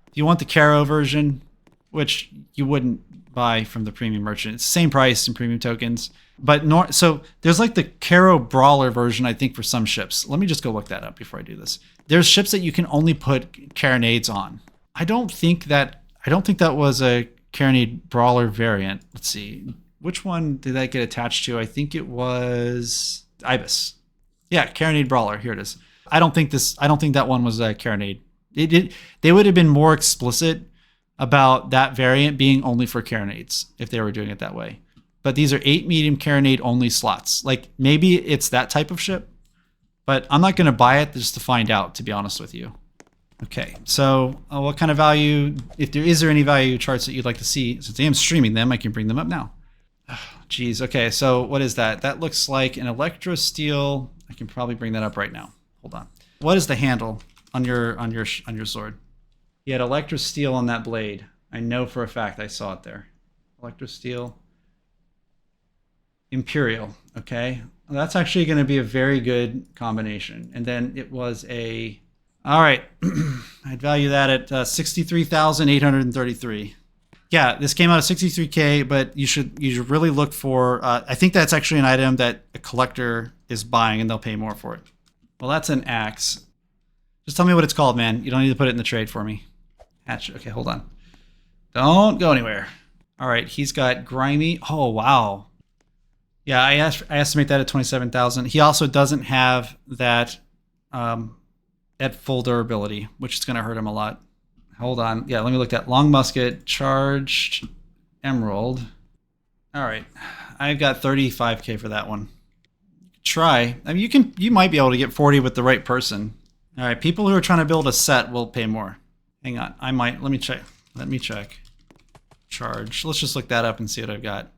If you want the Caro version, which you wouldn't buy from the premium merchant, it's the same price in premium tokens. But so there's like the Caro Brawler version, I think, for some ships. Let me just go look that up before I do this. There's ships that you can only put carronades on. I don't think that was a Carronade Brawler variant. Let's see. Which one did that get attached to? I think it was Ibis. Yeah, Carronade Brawler. Here it is. I don't think that one was a Carronade. They would have been more explicit about that variant being only for carronades if they were doing it that way. But these are 8 medium carronade only slots. Like, maybe it's that type of ship, but I'm not going to buy it just to find out, to be honest with you. Okay, so what kind of value, if there is any value charts that you'd like to see, since I am streaming them, I can bring them up now. Geez, okay, so what is that? That looks like an Electro Steel. I can probably bring that up right now. Hold on. What is the handle on your sword? He had Electro Steel on that blade. I know for a fact I saw it there. Electro Steel. Imperial, okay? Well, that's actually going to be a very good combination. And then it was a... All right, I'd value that at 63,833. Yeah, this came out at 63K, but you should really look for... I think that's actually an item that a collector is buying, and they'll pay more for it. Well, that's an axe. Just tell me what it's called, man. You don't need to put it in the trade for me. Hatch. Okay, hold on. Don't go anywhere. All right, he's got grimy. Oh, wow. Yeah, I estimate that at 27,000. He also doesn't have that at full durability, which is going to hurt him a lot. Hold on. Yeah, let me look at long musket, charged emerald. All right, I've got 35K for that one. Try. I mean, you might be able to get 40 with the right person. All right, people who are trying to build a set will pay more. Hang on, let me check. Charge. Let's just look that up and see what I've got.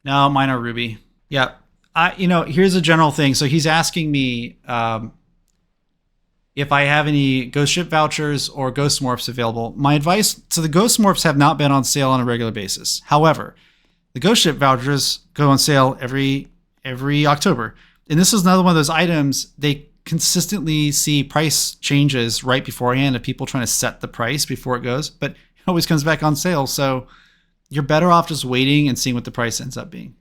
No, mine are ruby. Yeah, here's a general thing. So he's asking me if I have any ghost ship vouchers or ghost morphs available. My advice, so the ghost morphs have not been on sale on a regular basis. However, the ghost ship vouchers go on sale every October. And this is another one of those items, they consistently see price changes right beforehand of people trying to set the price before it goes, but it always comes back on sale. So, you're better off just waiting and seeing what the price ends up being.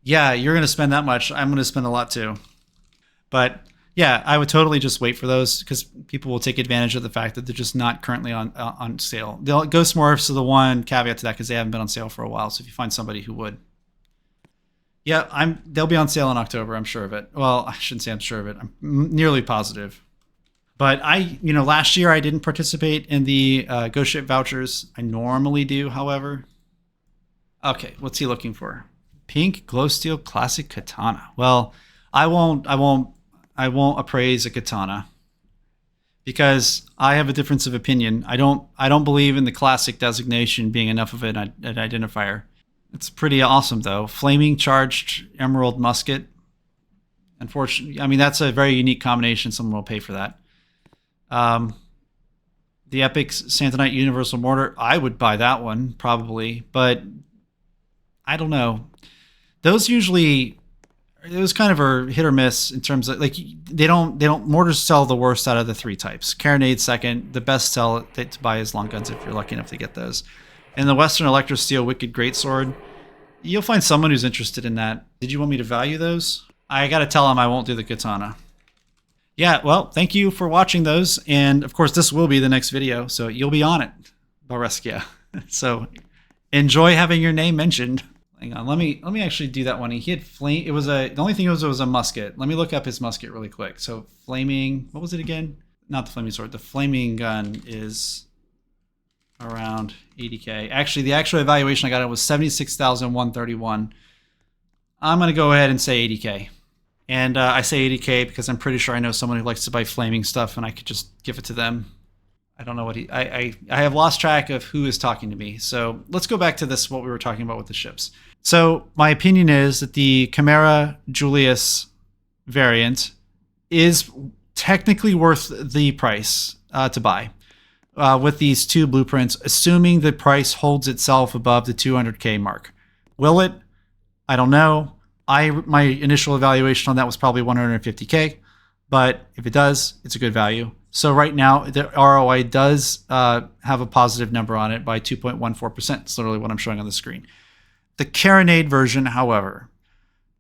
Yeah, you're going to spend that much. I'm going to spend a lot too. But yeah, I would totally just wait for those because people will take advantage of the fact that they're just not currently on sale. Ghost Morphs are the one caveat to that because they haven't been on sale for a while. So if you find somebody who would. Yeah, they'll be on sale in October, I'm sure of it. Well, I shouldn't say I'm sure of it. I'm nearly positive. But last year I didn't participate in the Ghost Ship vouchers. I normally do, however. Okay, what's he looking for? Pink glow steel classic katana. Well, I won't appraise a katana because I have a difference of opinion. I don't believe in the classic designation being enough of an identifier. It's pretty awesome though. Flaming charged emerald musket. Unfortunately, I mean that's a very unique combination. Someone will pay for that. The Epic Santanite Universal Mortar. I would buy that one probably, but I don't know. Those usually, it was kind of a hit or miss in terms of like they don't mortars sell the worst out of the three types. Carronade second, the best sell to buy is long guns if you're lucky enough to get those. And the Western Electro Steel Wicked Greatsword, you'll find someone who's interested in that. Did you want me to value those? I got to tell them I won't do the katana. Yeah, well, thank you for watching those. And of course, this will be the next video, so you'll be on it, Balreskia. So enjoy having your name mentioned. Hang on, let me actually do that one. He had flame. It was the only thing was it was a musket. Let me look up his musket really quick. So flaming, what was it again? Not the flaming sword. The flaming gun is around 80K. Actually, the actual evaluation I got it was 76,131. I'm gonna go ahead and say 80K. And I say 80K because I'm pretty sure I know someone who likes to buy flaming stuff, and I could just give it to them. I don't know what I have lost track of who is talking to me. So let's go back to this, what we were talking about with the ships. So my opinion is that the Chimera Julius variant is technically worth the price to buy with these two blueprints, assuming the price holds itself above the 200K mark. Will it? I don't know. My initial evaluation on that was probably 150K, but if it does, it's a good value. So right now, the ROI does have a positive number on it by 2.14%. It's literally what I'm showing on the screen. The Carronade version, however,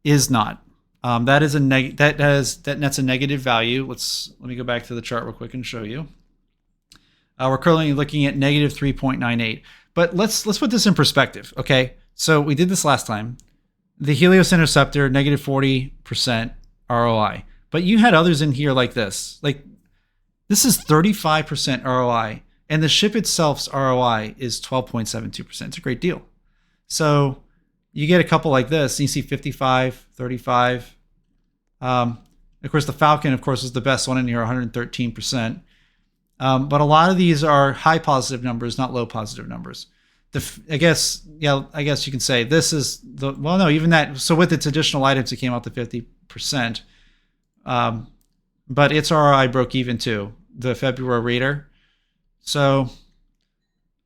is not. That is that nets a negative value. Let me go back to the chart real quick and show you. We're currently looking at negative 3.98. But let's put this in perspective, okay? So we did this last time. The Helios Interceptor, negative 40% ROI. But you had others in here like this. Like, this is 35% ROI. And the ship itself's ROI is 12.72%. It's a great deal. So you get a couple like this, and you see 55, 35. Of course, the Falcon, of course, is the best one in here, 113%. But a lot of these are high positive numbers, not low positive numbers. I guess you can say this is the, well, no, even that. So with its additional items, it came out to 50%. But its ROI broke even too, the February Raider. So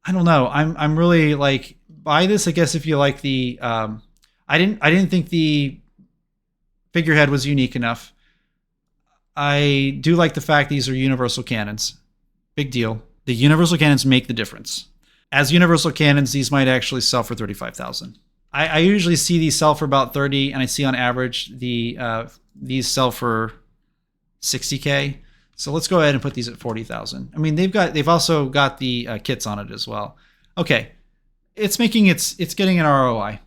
I don't know. I'm really like, buy this, I guess, if you like the, I didn't think the Figurehead was unique enough. I do like the fact these are universal cannons. Big deal. The universal cannons make the difference. As universal cannons, these might actually sell for 35,000. I usually see these sell for about 30, and I see on average these sell for 60K. So let's go ahead and put these at 40,000. I mean, they've also got the kits on it as well. Okay, it's getting an ROI.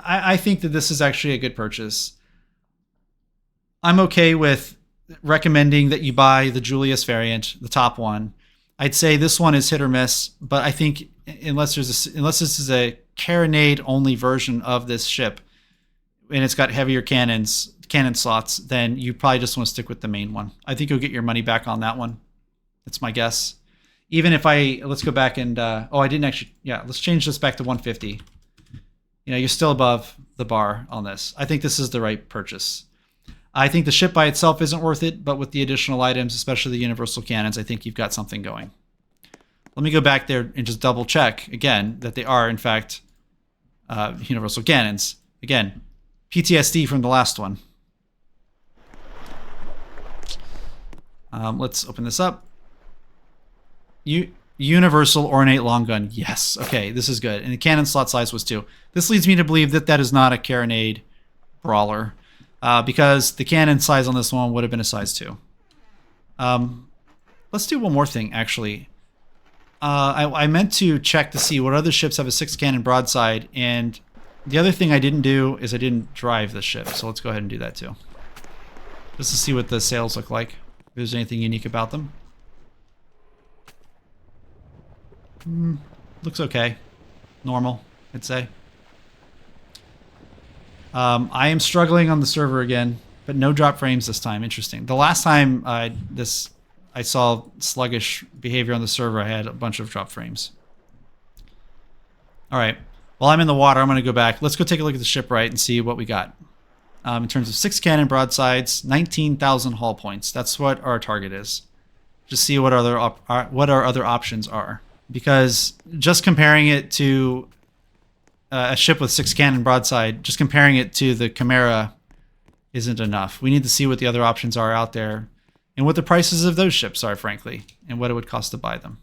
I think that this is actually a good purchase. I'm okay with recommending that you buy the Julius variant, the top one. I'd say this one is hit or miss, but I think unless this is a carronade only version of this ship, and it's got heavier cannon slots, then you probably just want to stick with the main one. I think you'll get your money back on that one. That's my guess. Even if let's go back and I didn't actually. Yeah, let's change this back to 150. You're still above the bar on this. I think this is the right purchase. I think the ship by itself isn't worth it, but with the additional items, especially the universal cannons, I think you've got something going. Let me go back there and just double check again that they are, in fact, universal cannons. Again, PTSD from the last one. Let's open this up. Universal ornate long gun. Yes. Okay, this is good. And the cannon slot size was 2. This leads me to believe that that is not a carronade brawler, because the cannon size on this one would have been a size 2. Let's do one more thing, actually. I meant to check to see what other ships have a 6 cannon broadside, and the other thing I didn't do is I didn't drive the ship, so let's go ahead and do that too. Just to see what the sails look like, if there's anything unique about them. Looks okay. Normal, I'd say. I am struggling on the server again, but no drop frames this time. Interesting. The last time I saw sluggish behavior on the server, I had a bunch of drop frames. All right. While I'm in the water, I'm going to go back. Let's go take a look at the Shipwright and see what we got. In terms of 6 cannon broadsides, 19,000 hull points. That's what our target is. Just see what our other options are. Because just comparing it to a ship with 6 cannon broadside, just comparing it to the Chimera isn't enough. We need to see what the other options are out there and what the prices of those ships are, frankly, and what it would cost to buy them.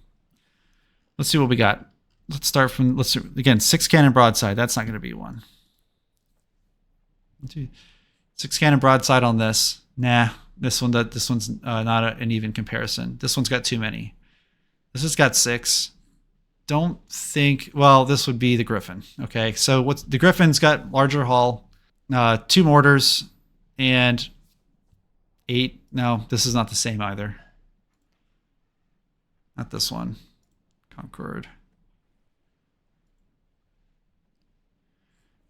Let's see what we got. Let's start from, again, 6 cannon broadside. That's not going to be one. 6 cannon broadside on this. Nah, this one's not an even comparison. This one's got too many. This has got 6. Don't think, well, this would be the Griffin. Okay, so the Griffin's got larger hull, 2 mortars, and 8. No, this is not the same either. Not this one. Concord.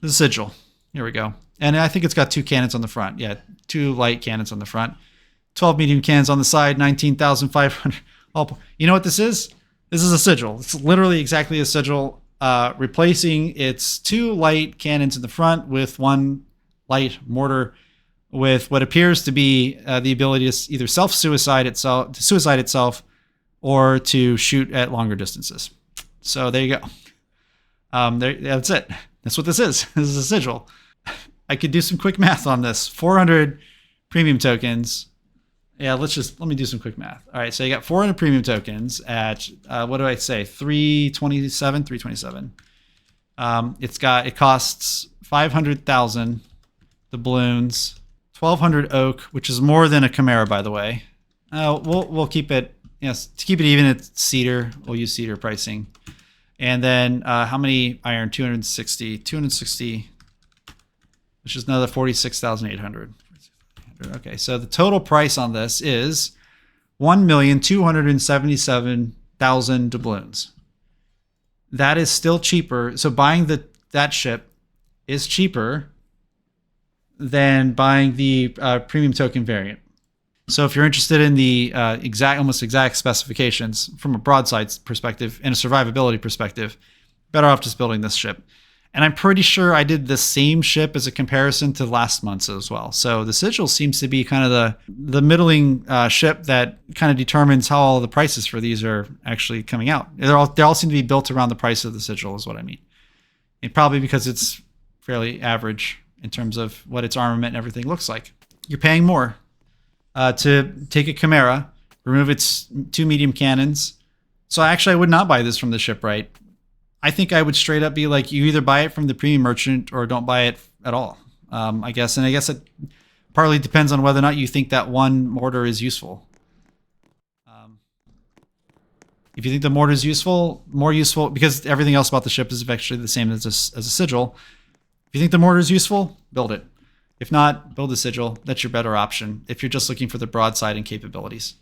The Sigil. Here we go. And I think it's got 2 cannons on the front. Yeah, 2 light cannons on the front. 12 medium cannons on the side, 19,500. Oh, you know what this is? This is a Sigil. It's literally exactly a Sigil, replacing its 2 light cannons in the front with 1 light mortar with what appears to be the ability to either suicide itself, or to shoot at longer distances. So there you go. That's it. That's what this is. This is a Sigil. I could do some quick math on this. 400 premium tokens. Yeah, let me do some quick math. All right, so you got 400 premium tokens at what do I say? 327. It costs 500,000 the balloons, 1,200 oak, which is more than a Chimera, by the way. We'll keep it, yes, to keep it even, it's cedar. We'll use cedar pricing. And then how many iron? 260, which is another 46,800. Okay, so the total price on this is 1,277,000 doubloons. That is still cheaper. So buying that ship is cheaper than buying the premium token variant. So if you're interested in the almost exact specifications from a broadside perspective and a survivability perspective, better off just building this ship. And I'm pretty sure I did the same ship as a comparison to last month's as well. So the Sigil seems to be kind of the middling ship that kind of determines how all the prices for these are actually coming out. They all seem to be built around the price of the Sigil is what I mean. And probably because it's fairly average in terms of what its armament and everything looks like. You're paying more to take a Chimera, remove its 2 medium cannons. So actually I would not buy this from the Shipwright. I think I would straight up be like, you either buy it from the premium merchant or don't buy it at all. I guess it partly depends on whether or not you think that one mortar is useful. If you think the mortar is more useful, because everything else about the ship is actually the same as a Sigil. If you think the mortar is useful, build it. If not, build a Sigil. That's your better option if you're just looking for the broadside and capabilities.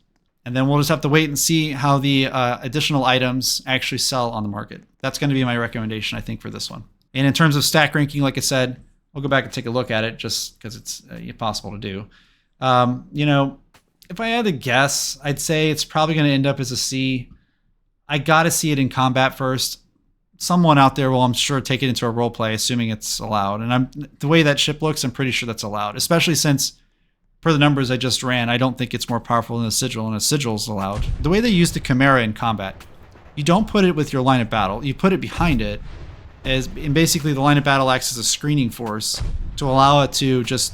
And then we'll just have to wait and see how the additional items actually sell on the market. That's going to be my recommendation, I think, for this one. And in terms of stack ranking, like I said, we'll go back and take a look at it just because it's impossible to do. If I had to guess, I'd say it's probably going to end up as a C. I got to see it in combat first. Someone out there will, I'm sure, take it into a role play, assuming it's allowed. And the way that ship looks, I'm pretty sure that's allowed, especially since, per the numbers I just ran, I don't think it's more powerful than a Sigil, and a Sigil's allowed. The way they use the Chimera in combat, you don't put it with your line of battle. You put it behind it, and basically the line of battle acts as a screening force to allow it to just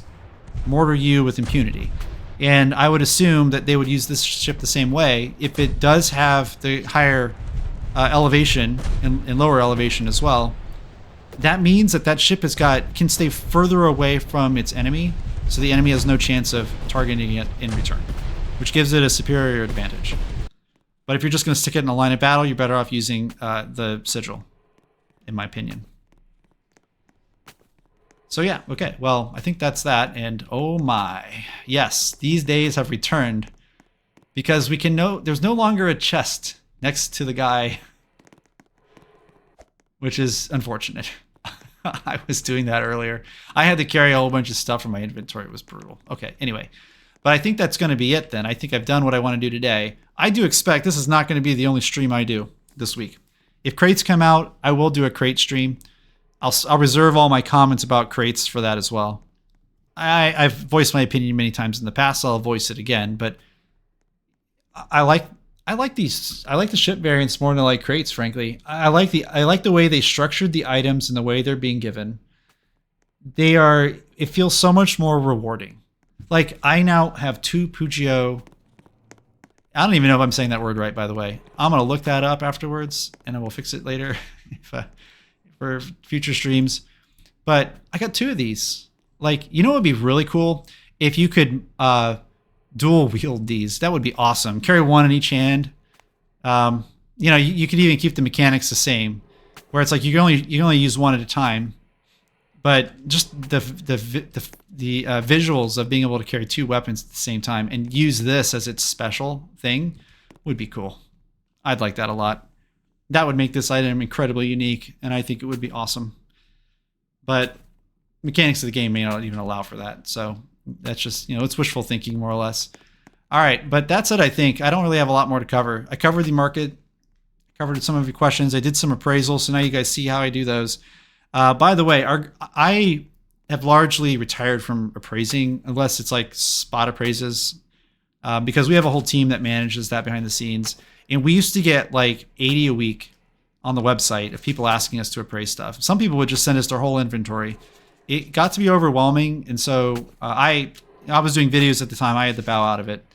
mortar you with impunity. And I would assume that they would use this ship the same way if it does have the higher elevation and lower elevation as well, that means that ship can stay further away from its enemy, so the enemy has no chance of targeting it in return, which gives it a superior advantage. But if you're just going to stick it in a line of battle, you're better off using the Sigil, in my opinion. So yeah, okay, well, I think that's that, and oh my, yes, these days have returned, because there's no longer a chest next to the guy, which is unfortunate. I was doing that earlier. I had to carry a whole bunch of stuff from my inventory. It was brutal. Okay, anyway, but I think that's going to be it then. I think I've done what I want to do today. I do expect this is not going to be the only stream I do this week. If crates come out, I will do a crate stream. I'll reserve all my comments about crates for that as well. I've voiced my opinion many times in the past. So I'll voice it again, but I like the ship variants more than I like crates, frankly. I like the way they structured the items and the way they're being given. It feels so much more rewarding. Like, I now have 2 Pugio. I don't even know if I'm saying that word right, by the way. I'm going to look that up afterwards, and I will fix it later for future streams. But I got 2 of these. Like, you know what would be really cool? If you could dual wield these. That would be awesome. Carry 1 in each hand. You know, you could even keep the mechanics the same, where it's like you can only use 1 at a time. But just the visuals of being able to carry 2 weapons at the same time and use this as its special thing would be cool. I'd like that a lot. That would make this item incredibly unique, and I think it would be awesome. But mechanics of the game may not even allow for that. So that's just, you know, it's wishful thinking more or less. All right, but that's it, I think. I don't really have a lot more to cover. I covered the market, covered some of your questions. I did some appraisals, so now you guys see how I do those. By the way, I have largely retired from appraising, unless it's like spot appraises, because we have a whole team that manages that behind the scenes. And we used to get like 80 a week on the website of people asking us to appraise stuff. Some people would just send us their whole inventory. It got to be overwhelming, and so I was doing videos at the time. I had to bow out of it.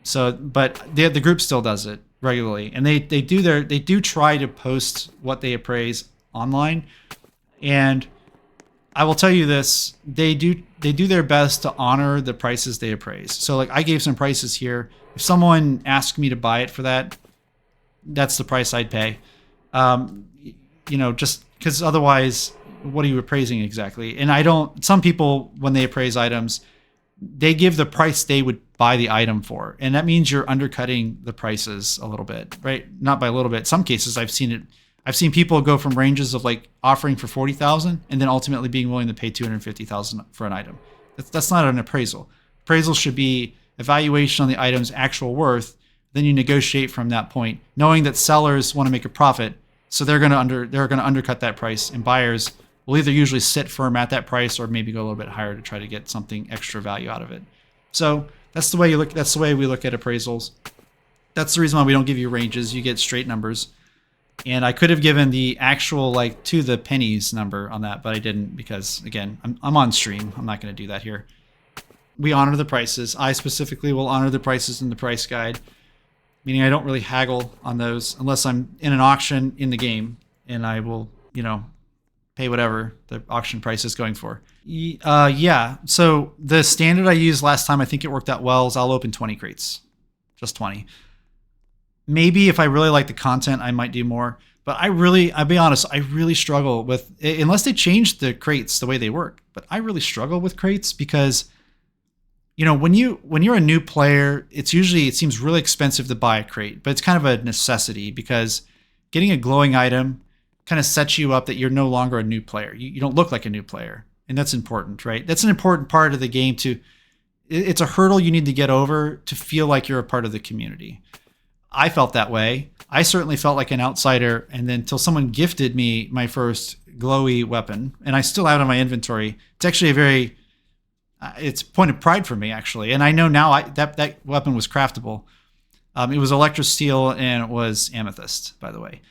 So, but the group still does it regularly, and they do try to post what they appraise online. And I will tell you this: they do their best to honor the prices they appraise. So, like, I gave some prices here. If someone asked me to buy it for that, that's the price I'd pay. You know, just because otherwise, what are you appraising exactly? And I don't. Some people, when they appraise items, they give the price they would buy the item for, and that means you're undercutting the prices a little bit, right? Not by a little bit. Some cases, I've seen people go from ranges of like offering for 40,000 and then ultimately being willing to pay 250,000 for an item. That's not an appraisal. Appraisal should be evaluation on the item's actual worth. Then you negotiate from that point, knowing that sellers want to make a profit, so they're going to undercut that price, and buyers will either usually sit firm at that price or maybe go a little bit higher to try to get something extra value out of it. So that's the way you look. That's the way we look at appraisals. That's the reason why we don't give you ranges. You get straight numbers. And I could have given the actual, like, to the pennies number on that, but I didn't because, again, I'm on stream. I'm not going to do that here. We honor the prices. I specifically will honor the prices in the price guide, meaning I don't really haggle on those unless I'm in an auction in the game, and I will, you know, pay whatever the auction price is going for. Yeah. So the standard I used last time, I think it worked out well, is I'll open 20 crates. Just 20. Maybe if I really like the content, I might do more. But I'll be honest, I really struggle with, unless they change the crates the way they work, but I really struggle with crates because, you know, when you're a new player, it seems really expensive to buy a crate, but it's kind of a necessity because getting a glowing item kind of sets you up that you're no longer a new player. You don't look like a new player, and that's important, right? That's an important part of the game too. It's a hurdle you need to get over to feel like you're a part of the community. I felt that way. I certainly felt like an outsider, and then until someone gifted me my first glowy weapon, and I still have it in my inventory. It's actually it's a point of pride for me, actually. And I know now that weapon was craftable. It was electro steel and it was amethyst, by the way.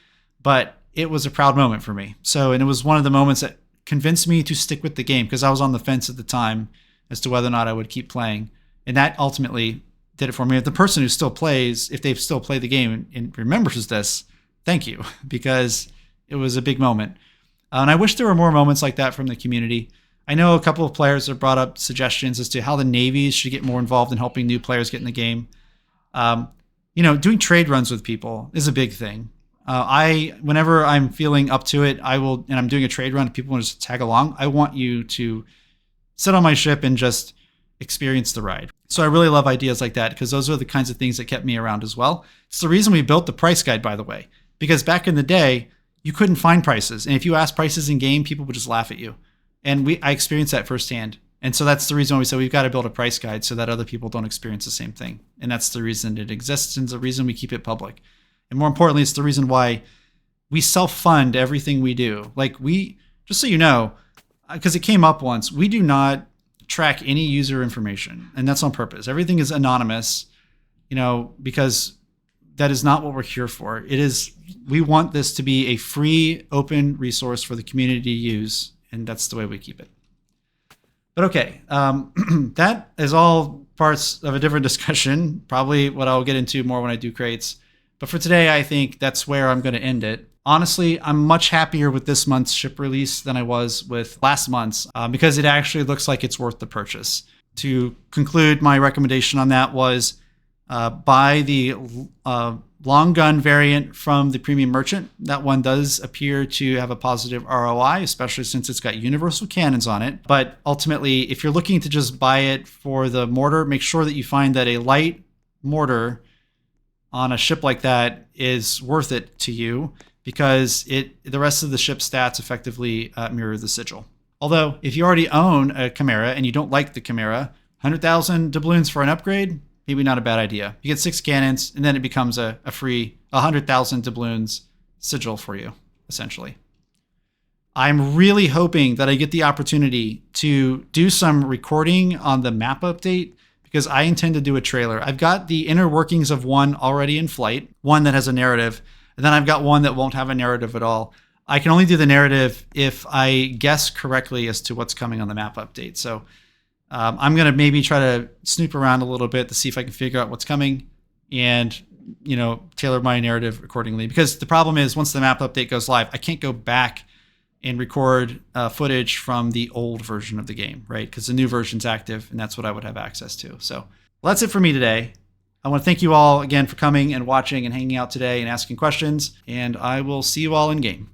But it was a proud moment for me. And it was one of the moments that convinced me to stick with the game because I was on the fence at the time as to whether or not I would keep playing. And that ultimately did it for me. If the person who still plays, if they've still played the game and remembers this, thank you, because it was a big moment. And I wish there were more moments like that from the community. I know a couple of players have brought up suggestions as to how the navies should get more involved in helping new players get in the game. Doing trade runs with people is a big thing. Whenever I'm feeling up to it, and I'm doing a trade run, people want to just tag along. I want you to sit on my ship and just experience the ride. So I really love ideas like that, because those are the kinds of things that kept me around as well. It's the reason we built the price guide, by the way, because back in the day, you couldn't find prices. And if you asked prices in game, people would just laugh at you. And I experienced that firsthand. And so that's the reason why we said we've got to build a price guide so that other people don't experience the same thing. And that's the reason it exists, and it's the reason we keep it public. And more importantly, it's the reason why we self-fund everything we do. Just so you know, because it came up once, we do not track any user information, and that's on purpose. Everything is anonymous, because that is not what we're here for. We want this to be a free, open resource for the community to use, and that's the way we keep it. But okay, that is all parts of a different discussion, probably what I'll get into more when I do crates. But for today, I think that's where I'm going to end it. Honestly, I'm much happier with this month's ship release than I was with last month's, because it actually looks like it's worth the purchase. To conclude, my recommendation on that was buy the long gun variant from the premium merchant. That one does appear to have a positive ROI, especially since it's got universal cannons on it. But ultimately, if you're looking to just buy it for the mortar, make sure that you find that a light mortar on a ship like that is worth it to you, because the rest of the ship stats effectively mirror the Sigil. Although, if you already own a Chimera and you don't like the Chimera, 100,000 doubloons for an upgrade, maybe not a bad idea. You get 6 cannons, and then it becomes a free 100,000 doubloons Sigil for you, essentially. I'm really hoping that I get the opportunity to do some recording on the map update, because I intend to do a trailer. I've got the inner workings of one already in flight, one that has a narrative, and then I've got one that won't have a narrative at all. I can only do the narrative if I guess correctly as to what's coming on the map update. So I'm going to maybe try to snoop around a little bit to see if I can figure out what's coming and, tailor my narrative accordingly. Because the problem is, once the map update goes live, I can't go back and record footage from the old version of the game, right? Because the new version's active, and that's what I would have access to. So well, that's it for me today. I want to thank you all again for coming and watching and hanging out today and asking questions, and I will see you all in game.